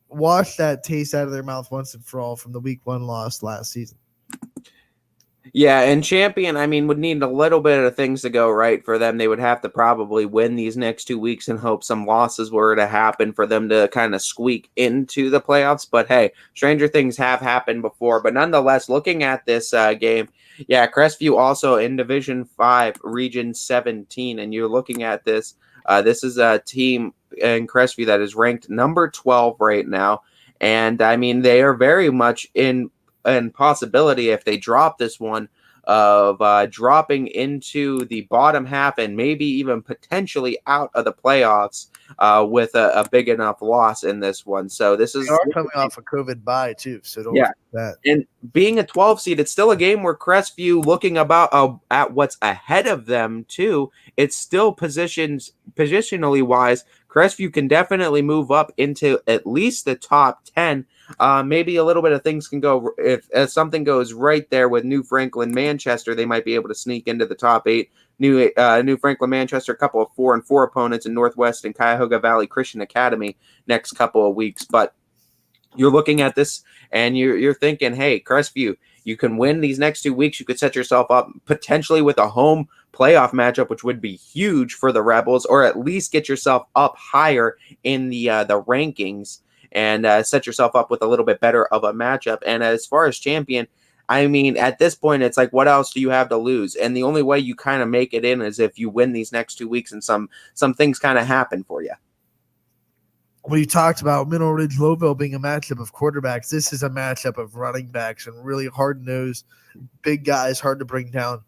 wash that taste out of their mouth once and for all from the week 1 loss last season. Yeah, and Champion, would need a little bit of things to go right for them. They would have to probably win these next 2 weeks and hope some losses were to happen for them to kind of squeak into the playoffs. But hey, stranger things have happened before. But nonetheless, looking at this game, yeah, Crestview also in Division 5, Region 17, and you're looking at this. This is a team in Crestview that is ranked number 12 right now. And, they are very much in possibility if they drop this one of dropping into the bottom half and maybe even potentially out of the playoffs with a big enough loss in this one. So this is coming off a COVID bye too. So don't that. And being a 12 seed, it's still a game where Crestview looking about at what's ahead of them too. It's still positionally wise. Crestview can definitely move up into at least the top 10. Maybe a little bit of things can go if something goes right there with New Franklin Manchester, they might be able to sneak into the top 8. New Franklin Manchester, a couple of 4-4 opponents in Northwest and Cuyahoga Valley Christian Academy next couple of weeks. But you're looking at this and you're thinking, hey, Crestview, you can win these next 2 weeks. You could set yourself up potentially with a home playoff matchup, which would be huge for the Rebels, or at least get yourself up higher in the rankings and set yourself up with a little bit better of a matchup. And as far as Champion, at this point, it's like, what else do you have to lose? And the only way you kind of make it in is if you win these next 2 weeks and some things kind of happen for you. We talked about Mineral Ridge Lowville being a matchup of quarterbacks. This is a matchup of running backs and really hard-nosed, big guys, hard to bring down.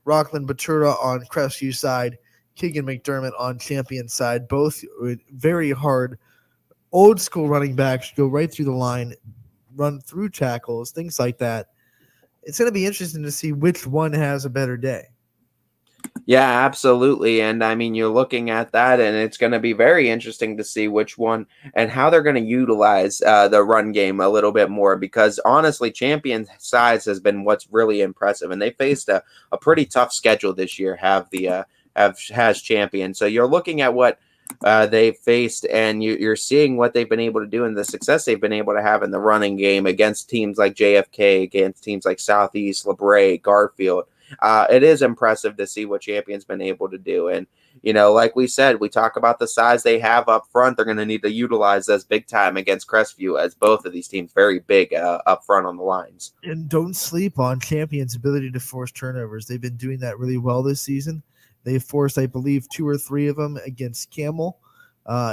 Rockland Batura on Crestview side, Keegan McDermott on Champion's side. Both very hard, old school running backs, go right through the line, run through tackles, things like that. It's going to be interesting to see which one has a better day. Yeah, absolutely. And I mean, you're looking at that, and it's going to be very interesting to see which one and how they're going to utilize the run game a little bit more, because honestly, Champion's size has been what's really impressive. And they faced a pretty tough schedule this year, has Champion. So you're looking at what they've faced, and you're seeing what they've been able to do and the success they've been able to have in the running game against teams like JFK, against teams like Southeast, LeBray, Garfield. It is impressive to see what Champion's been able to do. And, like we said, we talk about the size they have up front. They're going to need to utilize this big time against Crestview, as both of these teams very big up front on the lines. And don't sleep on Champion's ability to force turnovers. They've been doing that really well this season. They forced, I believe, 2 or 3 of them against Camel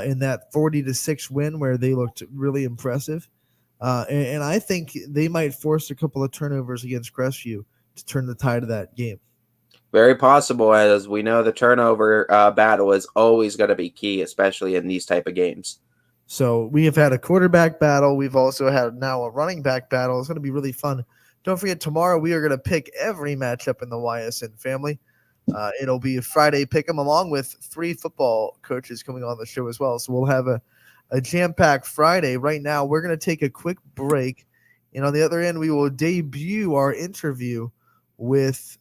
in that 40-6 win where they looked really impressive. And I think they might force a couple of turnovers against Crestview to turn the tide of that game. Very possible, as we know the turnover battle is always going to be key, especially in these type of games. So we have had a quarterback battle. We've also had now a running back battle. It's going to be really fun. Don't forget, tomorrow we are going to pick every matchup in the YSN family. It'll be a Friday pick'em along with 3 football coaches coming on the show as well. So we'll have a jam-packed Friday. Right now, we're going to take a quick break. And on the other end, we will debut our interview with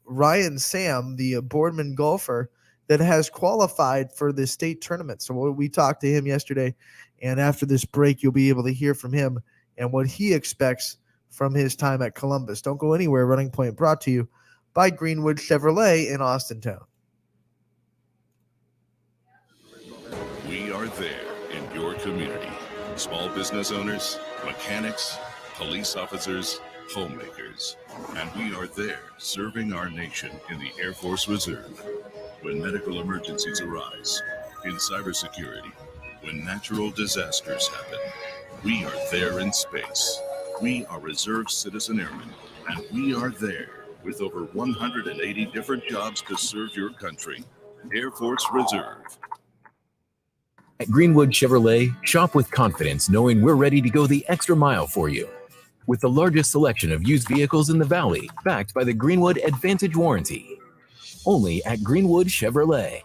Ryan Sam, the Boardman golfer that has qualified for the state tournament. So we talked to him yesterday, and after this break, you'll be able to hear from him and what he expects from his time at Columbus. Don't go anywhere. Running Point brought to you by Greenwood Chevrolet in Austintown. We are there in your community. Small business owners, mechanics, police officers, homemakers, and we are there serving our nation in the Air Force Reserve. When medical emergencies arise, in cybersecurity, when natural disasters happen, we are there in space. We are Reserve Citizen Airmen, and we are there with over 180 different jobs to serve your country. Air Force Reserve. At Greenwood Chevrolet, shop with confidence knowing we're ready to go the extra mile for you. With the largest selection of used vehicles in the Valley, backed by the Greenwood Advantage Warranty. Only at Greenwood Chevrolet.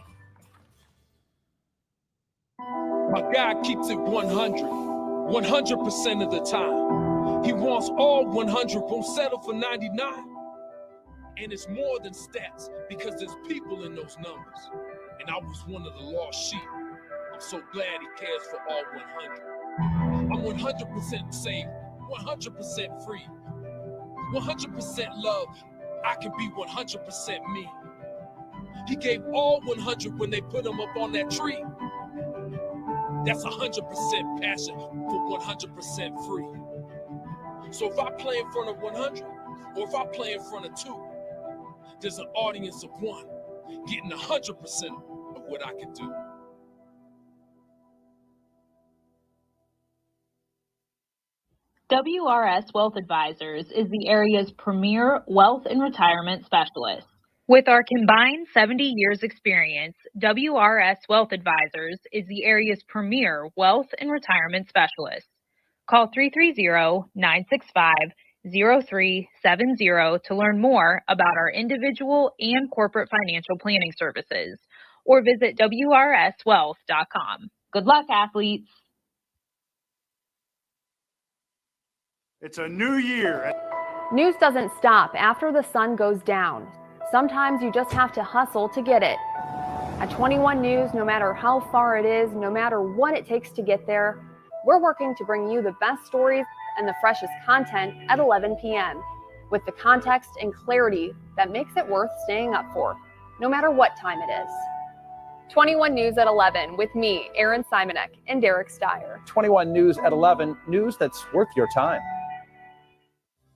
My guy keeps it 100% of the time. He wants all 100, won't settle for 99. And it's more than stats, because there's people in those numbers. And I was one of the lost sheep. I'm so glad he cares for all 100. I'm 100% safe, 100% free, 100% love. I can be 100% me. He gave all 100 when they put him up on that tree. That's 100% passion for 100% free. So if I play in front of 100, or if I play in front of 2, there's an audience of 1 getting 100% of what I can do. WRS Wealth Advisors is the area's premier wealth and retirement specialist. With our combined 70 years experience, WRS Wealth Advisors is the area's premier wealth and retirement specialist. Call 330-965-0370 to learn more about our individual and corporate financial planning services, or visit wrswealth.com. Good luck, athletes. It's a new year. News doesn't stop after the sun goes down. Sometimes you just have to hustle to get it. At 21 News, no matter how far it is, no matter what it takes to get there, we're working to bring you the best stories and the freshest content at 11 p.m. with the context and clarity that makes it worth staying up for, no matter what time it is. 21 News at 11 with me, Aaron Simonek, and Derek Steyer. 21 News at 11, news that's worth your time.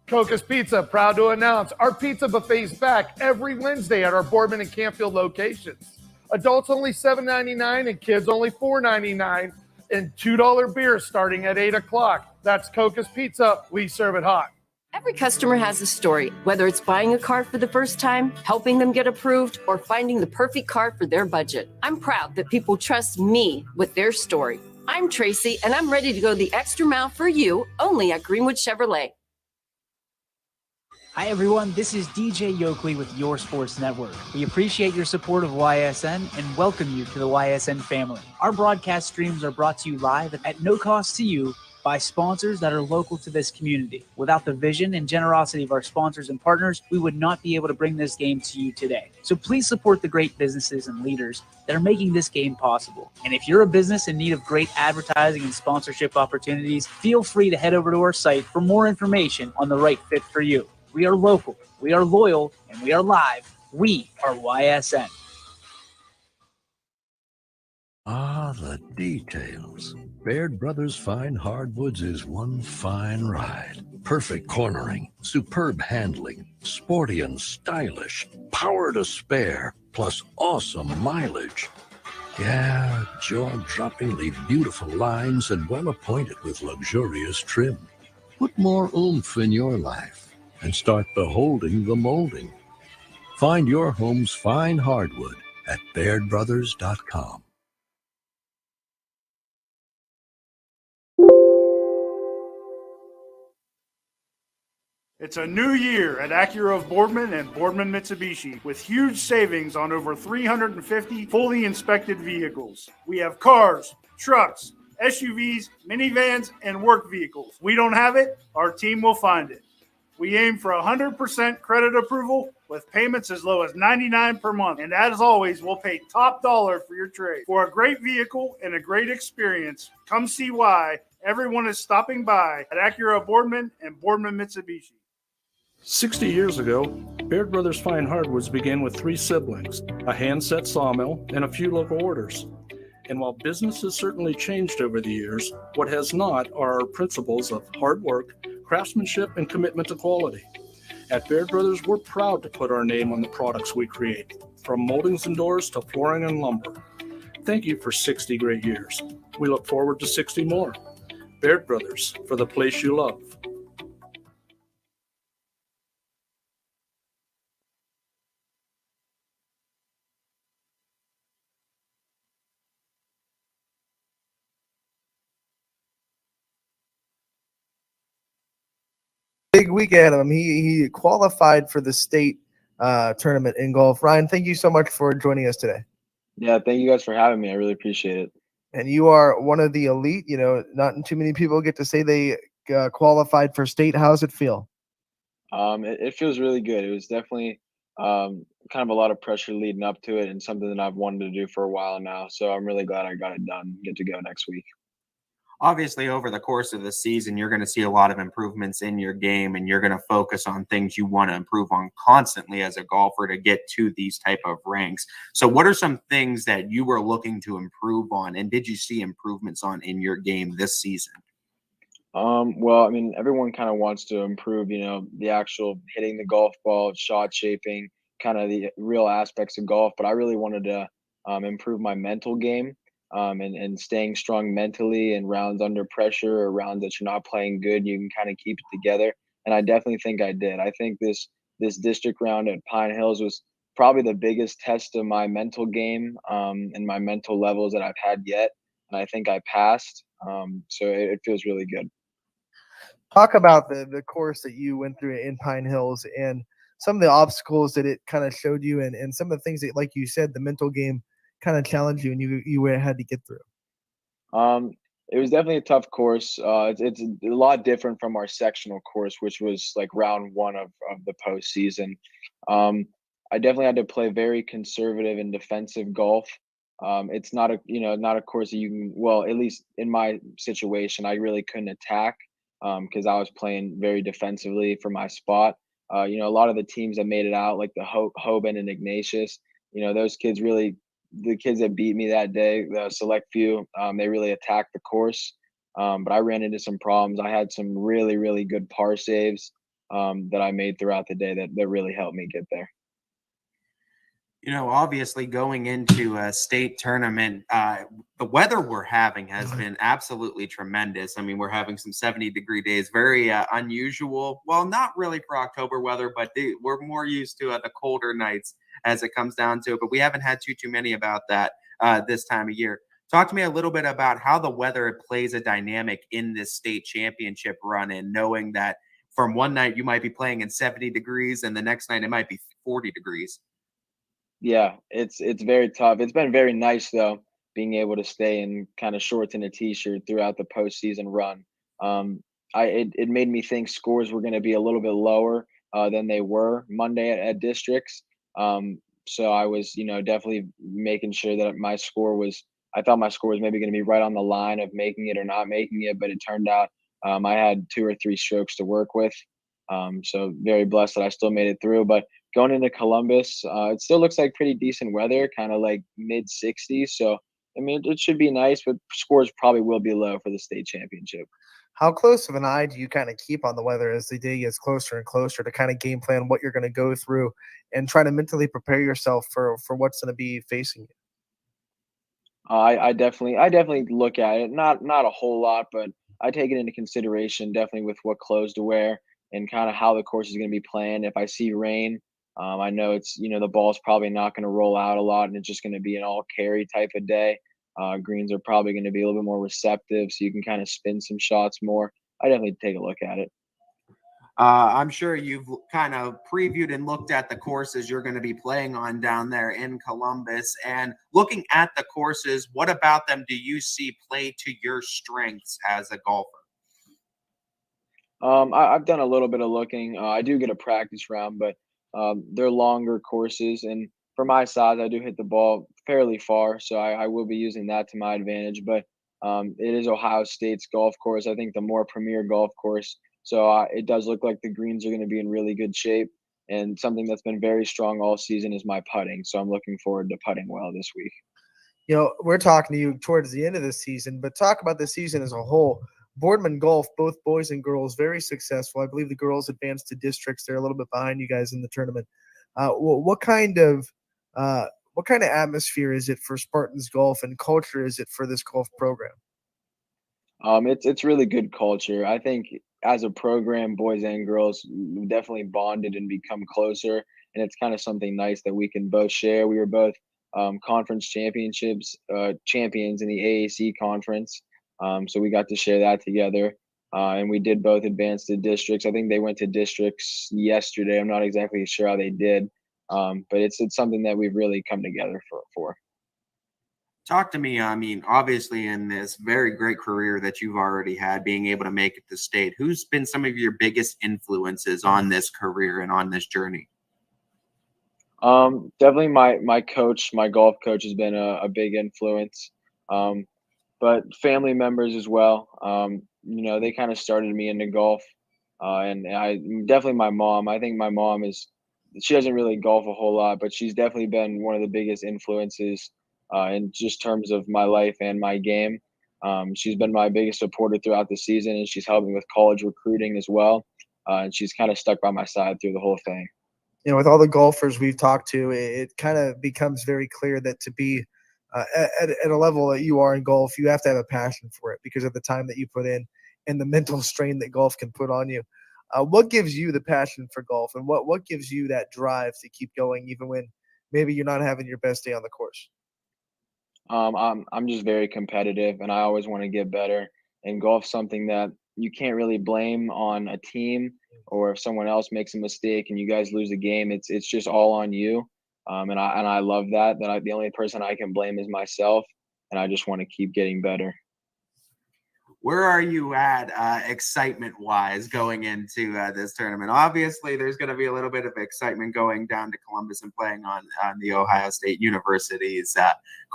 Coca's Pizza, proud to announce our pizza buffet's back every Wednesday at our Boardman and Canfield locations. Adults only $7.99 and kids only $4.99, and $2 beer starting at 8 o'clock. That's Coca's Pizza. We serve it hot. Every customer has a story, whether it's buying a car for the first time, helping them get approved, or finding the perfect car for their budget. I'm proud that people trust me with their story. I'm Tracy, and I'm ready to go the extra mile for you, only at Greenwood Chevrolet. Hi everyone, this is DJ Yoakley with Your Sports Network. We appreciate your support of YSN and welcome you to the YSN family. Our broadcast streams are brought to you live at no cost to you by sponsors that are local to this community. Without the vision and generosity of our sponsors and partners, we would not be able to bring this game to you today. So please support the great businesses and leaders that are making this game possible. And if you're a business in need of great advertising and sponsorship opportunities, feel free to head over to our site for more information on the right fit for you. We are local, we are loyal, and we are live. We are YSN. Ah, the details. Baird Brothers Fine Hardwoods is one fine ride. Perfect cornering, superb handling, sporty and stylish, power to spare, plus awesome mileage. Yeah, jaw-droppingly beautiful lines and well appointed with luxurious trim. Put more oomph in your life and start beholding the molding. Find your home's fine hardwood at BairdBrothers.com. It's a new year at Acura of Boardman and Boardman Mitsubishi with huge savings on over 350 fully inspected vehicles. We have cars, trucks, SUVs, minivans, and work vehicles. We don't have it, our team will find it. We aim for 100% credit approval with payments as low as $99 per month. And as always, we'll pay top dollar for your trade. For a great vehicle and a great experience, come see why everyone is stopping by at Acura Boardman and Boardman Mitsubishi. 60 years ago, Baird Brothers Fine Hardwoods began with 3 siblings, a hand-set sawmill, and a few local orders. And while business has certainly changed over the years, what has not are our principles of hard work, craftsmanship, and commitment to quality. At Baird Brothers, we're proud to put our name on the products we create, from moldings and doors to flooring and lumber. Thank you for 60 great years. We look forward to 60 more. Baird Brothers, for the place you love. Big week at him. He qualified for the state tournament in golf. Ryan, thank you so much for joining us today. Yeah, thank you guys for having me. I really appreciate it. And you are one of the elite. You know, not too many people get to say they qualified for state. How's it feel? It feels really good. It was definitely kind of a lot of pressure leading up to it and something that I've wanted to do for a while now. So I'm really glad I got it done. Get to go next week. Obviously, over the course of the season, you're going to see a lot of improvements in your game, and you're going to focus on things you want to improve on constantly as a golfer to get to these type of ranks. So what are some things that you were looking to improve on, and did you see improvements on in your game this season? Well, I mean, everyone kind of wants to improve, you know, the actual hitting the golf ball, shot shaping, kind of the real aspects of golf. But I really wanted to improve my mental game. And staying strong mentally and rounds under pressure or rounds that you're not playing good, you can kind of keep it together. And I definitely think I did. I think this district round at Pine Hills was probably the biggest test of my mental game and my mental levels that I've had yet. And I think I passed. So it feels really good. Talk about the course that you went through in Pine Hills and some of the obstacles that it kind of showed you and some of the things that, like you said, the mental game kind of challenged you and you had to get through. It was definitely a tough course. It's a lot different from our sectional course, which was like round 1 of the postseason. I definitely had to play very conservative and defensive golf. It's not a course that you can, well, at least in my situation, I really couldn't attack because I was playing very defensively for my spot. A lot of the teams that made it out, like the Hoban and Ignatius, those kids really, the kids that beat me that day, the select few, they really attacked the course. But I ran into some problems. I had some really, really good par saves that I made throughout the day that really helped me get there. Obviously going into a state tournament, the weather we're having has been absolutely tremendous. I mean, we're having some 70-degree days, very unusual. Well, not really for October weather, but we're more used to the colder nights as it comes down to it. But we haven't had too many about that this time of year. Talk to me a little bit about how the weather plays a dynamic in this state championship run, and knowing that from one night you might be playing in 70 degrees and the next night it might be 40 degrees. Yeah, it's very tough. It's been very nice though, being able to stay in kind of shorts and a t-shirt throughout the postseason run. It made me think scores were going to be a little bit lower than they were Monday at districts. So I was, definitely making sure that my score was. I thought my score was maybe going to be right on the line of making it or not making it, but it turned out I had 2 or 3 strokes to work with. So very blessed that I still made it through. But going into Columbus, it still looks like pretty decent weather, kind of like mid 60s. So, I mean, it should be nice, but scores probably will be low for the state championship. How close of an eye do you kind of keep on the weather as the day gets closer and closer to kind of game plan what you're going to go through and try to mentally prepare yourself for what's going to be facing you? I definitely look at it. Not a whole lot, but I take it into consideration definitely with what clothes to wear and kind of how the course is going to be planned. If I see rain, I know it's the ball's probably not going to roll out a lot, and it's just going to be an all carry type of day. Greens are probably going to be a little bit more receptive, so you can kind of spin some shots more. I definitely take a look at it. I'm sure you've kind of previewed and looked at the courses you're going to be playing on down there in Columbus. And looking at the courses, what about them do you see play to your strengths as a golfer? I've done a little bit of looking. I do get a practice round, but they're longer courses. And for my size, I do hit the ball fairly far, so I will be using that to my advantage. But it is Ohio State's golf course. I think the more premier golf course. So it does look like the greens are going to be in really good shape. And something that's been very strong all season is my putting. So I'm looking forward to putting well this week. We're talking to you towards the end of the season, but talk about the season as a whole. Boardman Golf, both boys and girls, very successful. I believe the girls advanced to districts. They're a little bit behind you guys in the tournament. What kind of atmosphere is it for Spartans Golf, and culture is it for this golf program? It's really good culture. I think as a program, boys and girls definitely bonded and become closer, and it's kind of something nice that we can both share. We were both conference champions in the AAC conference, so we got to share that together. And we did both advance to districts. I think they went to districts yesterday. I'm not exactly sure how they did, but it's something that we've really come together for. Talk to me. I mean, obviously, in this very great career that you've already had, being able to make it to state, who's been some of your biggest influences on this career and on this journey? Definitely my coach, my golf coach, has been a big influence. But family members as well. They kind of started me into golf, and I definitely my mom. I think my mom she doesn't really golf a whole lot, but she's definitely been one of the biggest influences in just terms of my life and my game. She's been my biggest supporter throughout the season, and she's helped me with college recruiting as well. And she's kind of stuck by my side through the whole thing. With all the golfers we've talked to, it kind of becomes very clear that to be at a level that you are in golf, you have to have a passion for it because of the time that you put in and the mental strain that golf can put on you. What gives you the passion for golf, and what gives you that drive to keep going even when maybe you're not having your best day on the course? I'm just very competitive, and I always want to get better. And golf's something that you can't really blame on a team, or if someone else makes a mistake and you guys lose a game, it's just all on you. And I love that the only person I can blame is myself, and I just want to keep getting better. Where are you at excitement-wise going into this tournament? Obviously, there's going to be a little bit of excitement going down to Columbus and playing on the Ohio State University's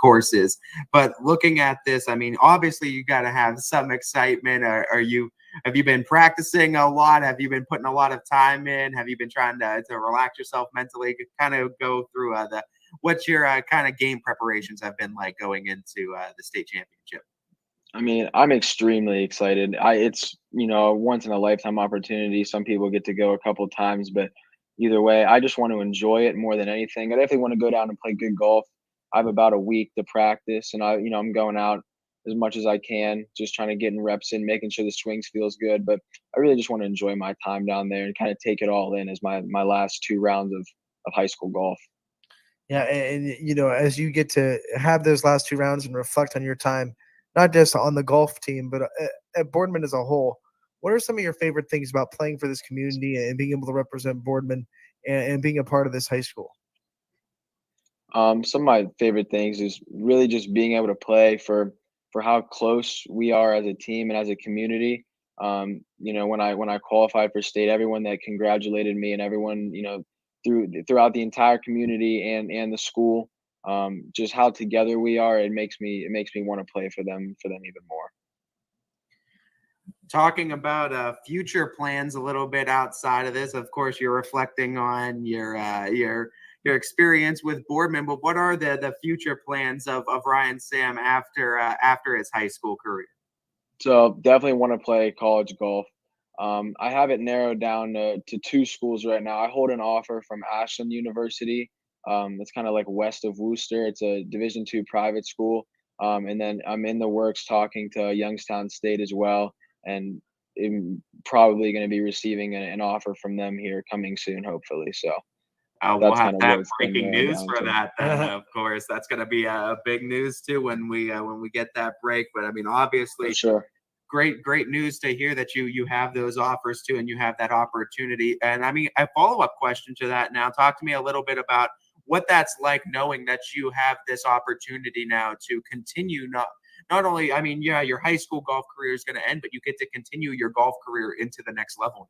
courses. But looking at this, I mean, obviously, you got to have some excitement. Have you been practicing a lot? Have you been putting a lot of time in? Have you been trying to relax yourself mentally? Kind of go through what your kind of game preparations have been like going into the state championship. I mean, I'm extremely excited. It's a once in a lifetime opportunity. Some people get to go a couple times, but either way. I just want to enjoy it more than anything. I definitely want to go down and play good golf. I have about a week to practice, and I'm going out as much as I can, just trying to get in reps in, making sure the swings feels good. But I really just want to enjoy my time down there and kind of take it all in as my last 2 rounds of high school golf. Yeah, and as you get to have those last 2 rounds and reflect on your time, not just on the golf team, but at Boardman as a whole, what are some of your favorite things about playing for this community and being able to represent Boardman and being a part of this high school? Some of my favorite things is really just being able to play for how close we are as a team and as a community. When I qualified for state, everyone that congratulated me and everyone, throughout the entire community and the school, just how together we are, it makes me want to play for them even more. Talking about future plans a little bit outside of this, of course, you're reflecting on your experience with Boardman, but what are the future plans of Ryan Sam after his high school career? So definitely want to play college golf. I have it narrowed down to 2 schools right now. I hold an offer from Ysn University. It's kind of like west of Worcester. It's a Division II private school. And then I'm in the works talking to Youngstown State as well, and I'm probably going to be receiving an offer from them here coming soon, hopefully. So We'll have to have breaking news for that. Then, of course, that's going to be big news too when we get that break. But I mean, obviously, sure. Great news to hear that you have those offers too, and you have that opportunity. And I mean, a follow-up question to that now. Talk to me a little bit about what that's like, knowing that you have this opportunity now to continue not only, I mean, yeah, your high school golf career is going to end, but you get to continue your golf career into the next level.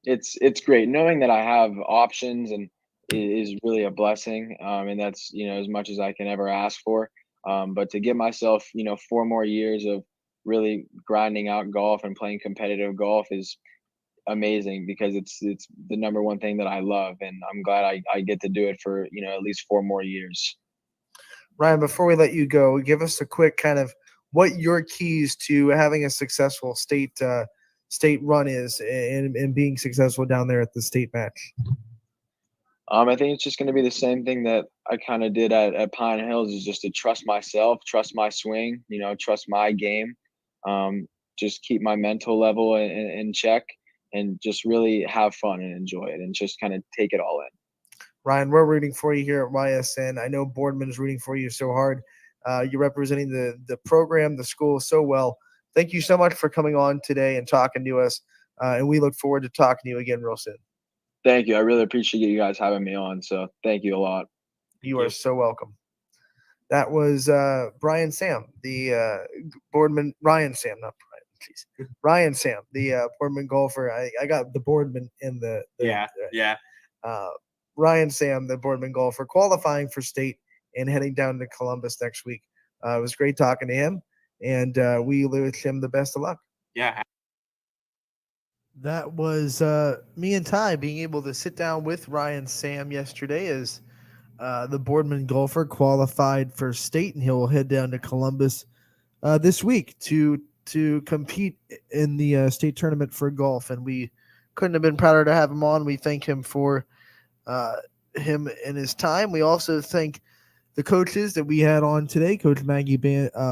It's great knowing that I have options, and is really a blessing. And that's, as much as I can ever ask for. But to give myself, 4 more years of really grinding out golf and playing competitive golf is amazing, because it's the number one thing that I love, and I'm glad I get to do it for at least 4 more years. Ryan, before we let you go, give us a quick kind of what your keys to having a successful state run is, and being successful down there at the state match. I think it's just going to be the same thing that I kind of did at Pine Hills, is just to trust myself, trust my swing, trust my game, just keep my mental level in check, and just really have fun and enjoy it, and just kind of take it all in. Ryan, we're rooting for you here at YSN. I know Boardman is rooting for you so hard. You're representing the program, the school so well. Thank you so much for coming on today and talking to us. And we look forward to talking to you again real soon. Thank you. I really appreciate you guys having me on. So thank you a lot. You are so welcome. That was Brian Sam, the Boardman. Ryan Sam, not Brian. Jeez. Ryan Sam, the Boardman golfer. I got the Boardman in the yeah. Ryan Sam, the Boardman golfer, qualifying for state and heading down to Columbus next week. It was great talking to him, and we wish him the best of luck. Yeah. That was me and Ty being able to sit down with Ryan Sam yesterday as the Boardman golfer qualified for state, and he'll head down to Columbus this week to compete in the state tournament for golf. And we couldn't have been prouder to have him on. We thank him for him and his time. We also thank the coaches that we had on today, Coach Maggie Bowersox,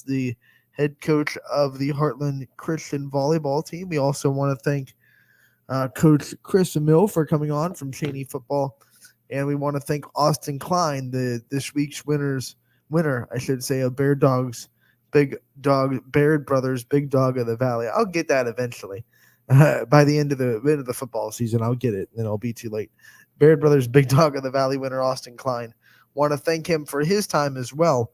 the head coach of the Heartland Christian volleyball team. We also want to thank Coach Chris Mill for coming on from Cheney Football. And we want to thank Austin Klein, this week's winner, I should say, of Baird Brothers Big Dog of the Valley. I'll get that eventually. By the end of the football season, I'll get it, and it'll be too late. Baird Brothers Big Dog of the Valley winner, Austin Klein. Want to thank him for his time as well.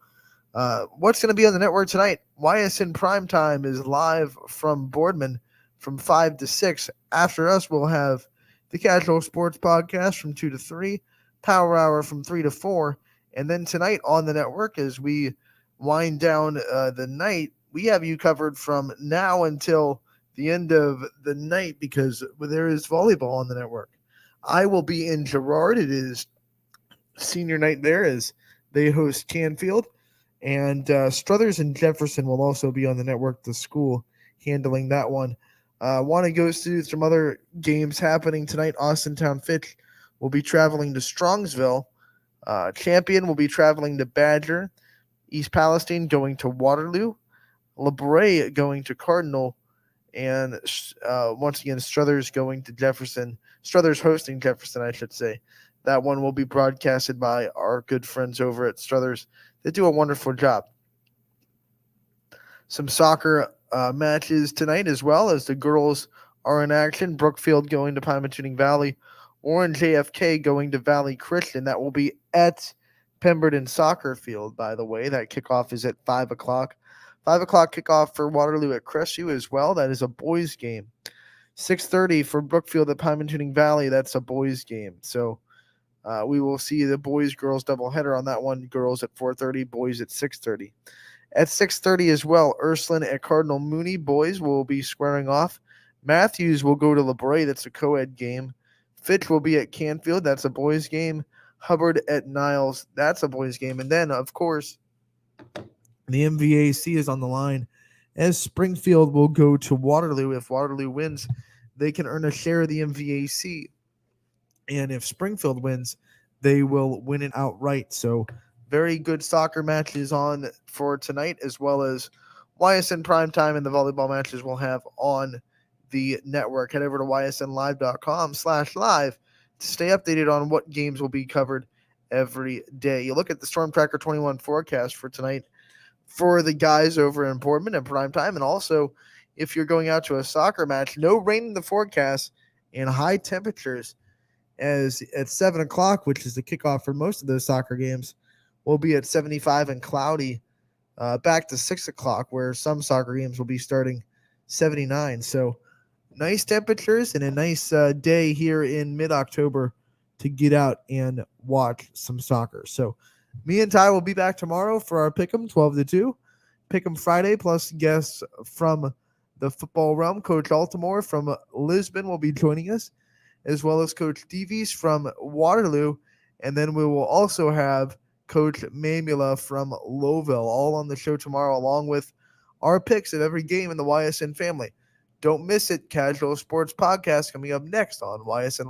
What's going to be on the network tonight? YSN Primetime is live from Boardman from 5 to 6. After us, we'll have the Casual Sports Podcast from 2 to 3, Power Hour from 3 to 4, and then tonight on the network, as we wind down the night, we have you covered from now until the end of the night, because there is volleyball on the network. I will be in Girard. It is senior night there as they host Canfield. And Struthers and Jefferson will also be on the network, the school handling that one. Want to go through some other games happening tonight. Austintown Fitch will be traveling to Strongsville. Champion will be traveling to Badger. East Palestine going to Waterloo. LeBray going to Cardinal. And once again, Struthers going to Jefferson. Struthers hosting Jefferson, I should say. That one will be broadcasted by our good friends over at Struthers. They do a wonderful job. Some soccer matches tonight as well as the girls are in action. Brookfield going to Pymatuning Valley. Orange AFK going to Valley Christian. That will be at Pemberton Soccer Field, by the way. That kickoff is at 5 o'clock. 5 o'clock kickoff for Waterloo at Crestview as well. That is a boys' game. 6:30 for Brookfield at Pymatuning Valley. That's a boys' game. So we will see the boys-girls doubleheader on that one. Girls at 4:30, boys at 6:30. At 6:30 as well, Ursuline at Cardinal Mooney. Boys will be squaring off. Matthews will go to LeBray. That's a co-ed game. Fitch will be at Canfield. That's a boys' game. Hubbard at Niles. That's a boys' game. And then, of course, the MVAC is on the line as Springfield will go to Waterloo. If Waterloo wins, they can earn a share of the MVAC. And if Springfield wins, they will win it outright. So very good soccer matches on for tonight, as well as YSN Primetime and the volleyball matches we'll have on the network. Head over to ysnlive.com/live to stay updated on what games will be covered every day. You look at the Storm Tracker 21 forecast for tonight for the guys over in Boardman and Primetime. And also, if you're going out to a soccer match, no rain in the forecast and high temperatures as at 7 o'clock, which is the kickoff for most of those soccer games, will be at 75 and cloudy back to 6 o'clock, where some soccer games will be starting 79. So nice temperatures and a nice day here in mid-October to get out and watch some soccer. So me and Ty will be back tomorrow for our Pick'em 12-2. Pick'em Friday, plus guests from the football realm. Coach Altamore from Lisbon will be joining us, as well as Coach Devies from Waterloo. And then we will also have Coach Mamula from Lowville, all on the show tomorrow, along with our picks of every game in the YSN family. Don't miss it. Casual Sports Podcast coming up next on YSN.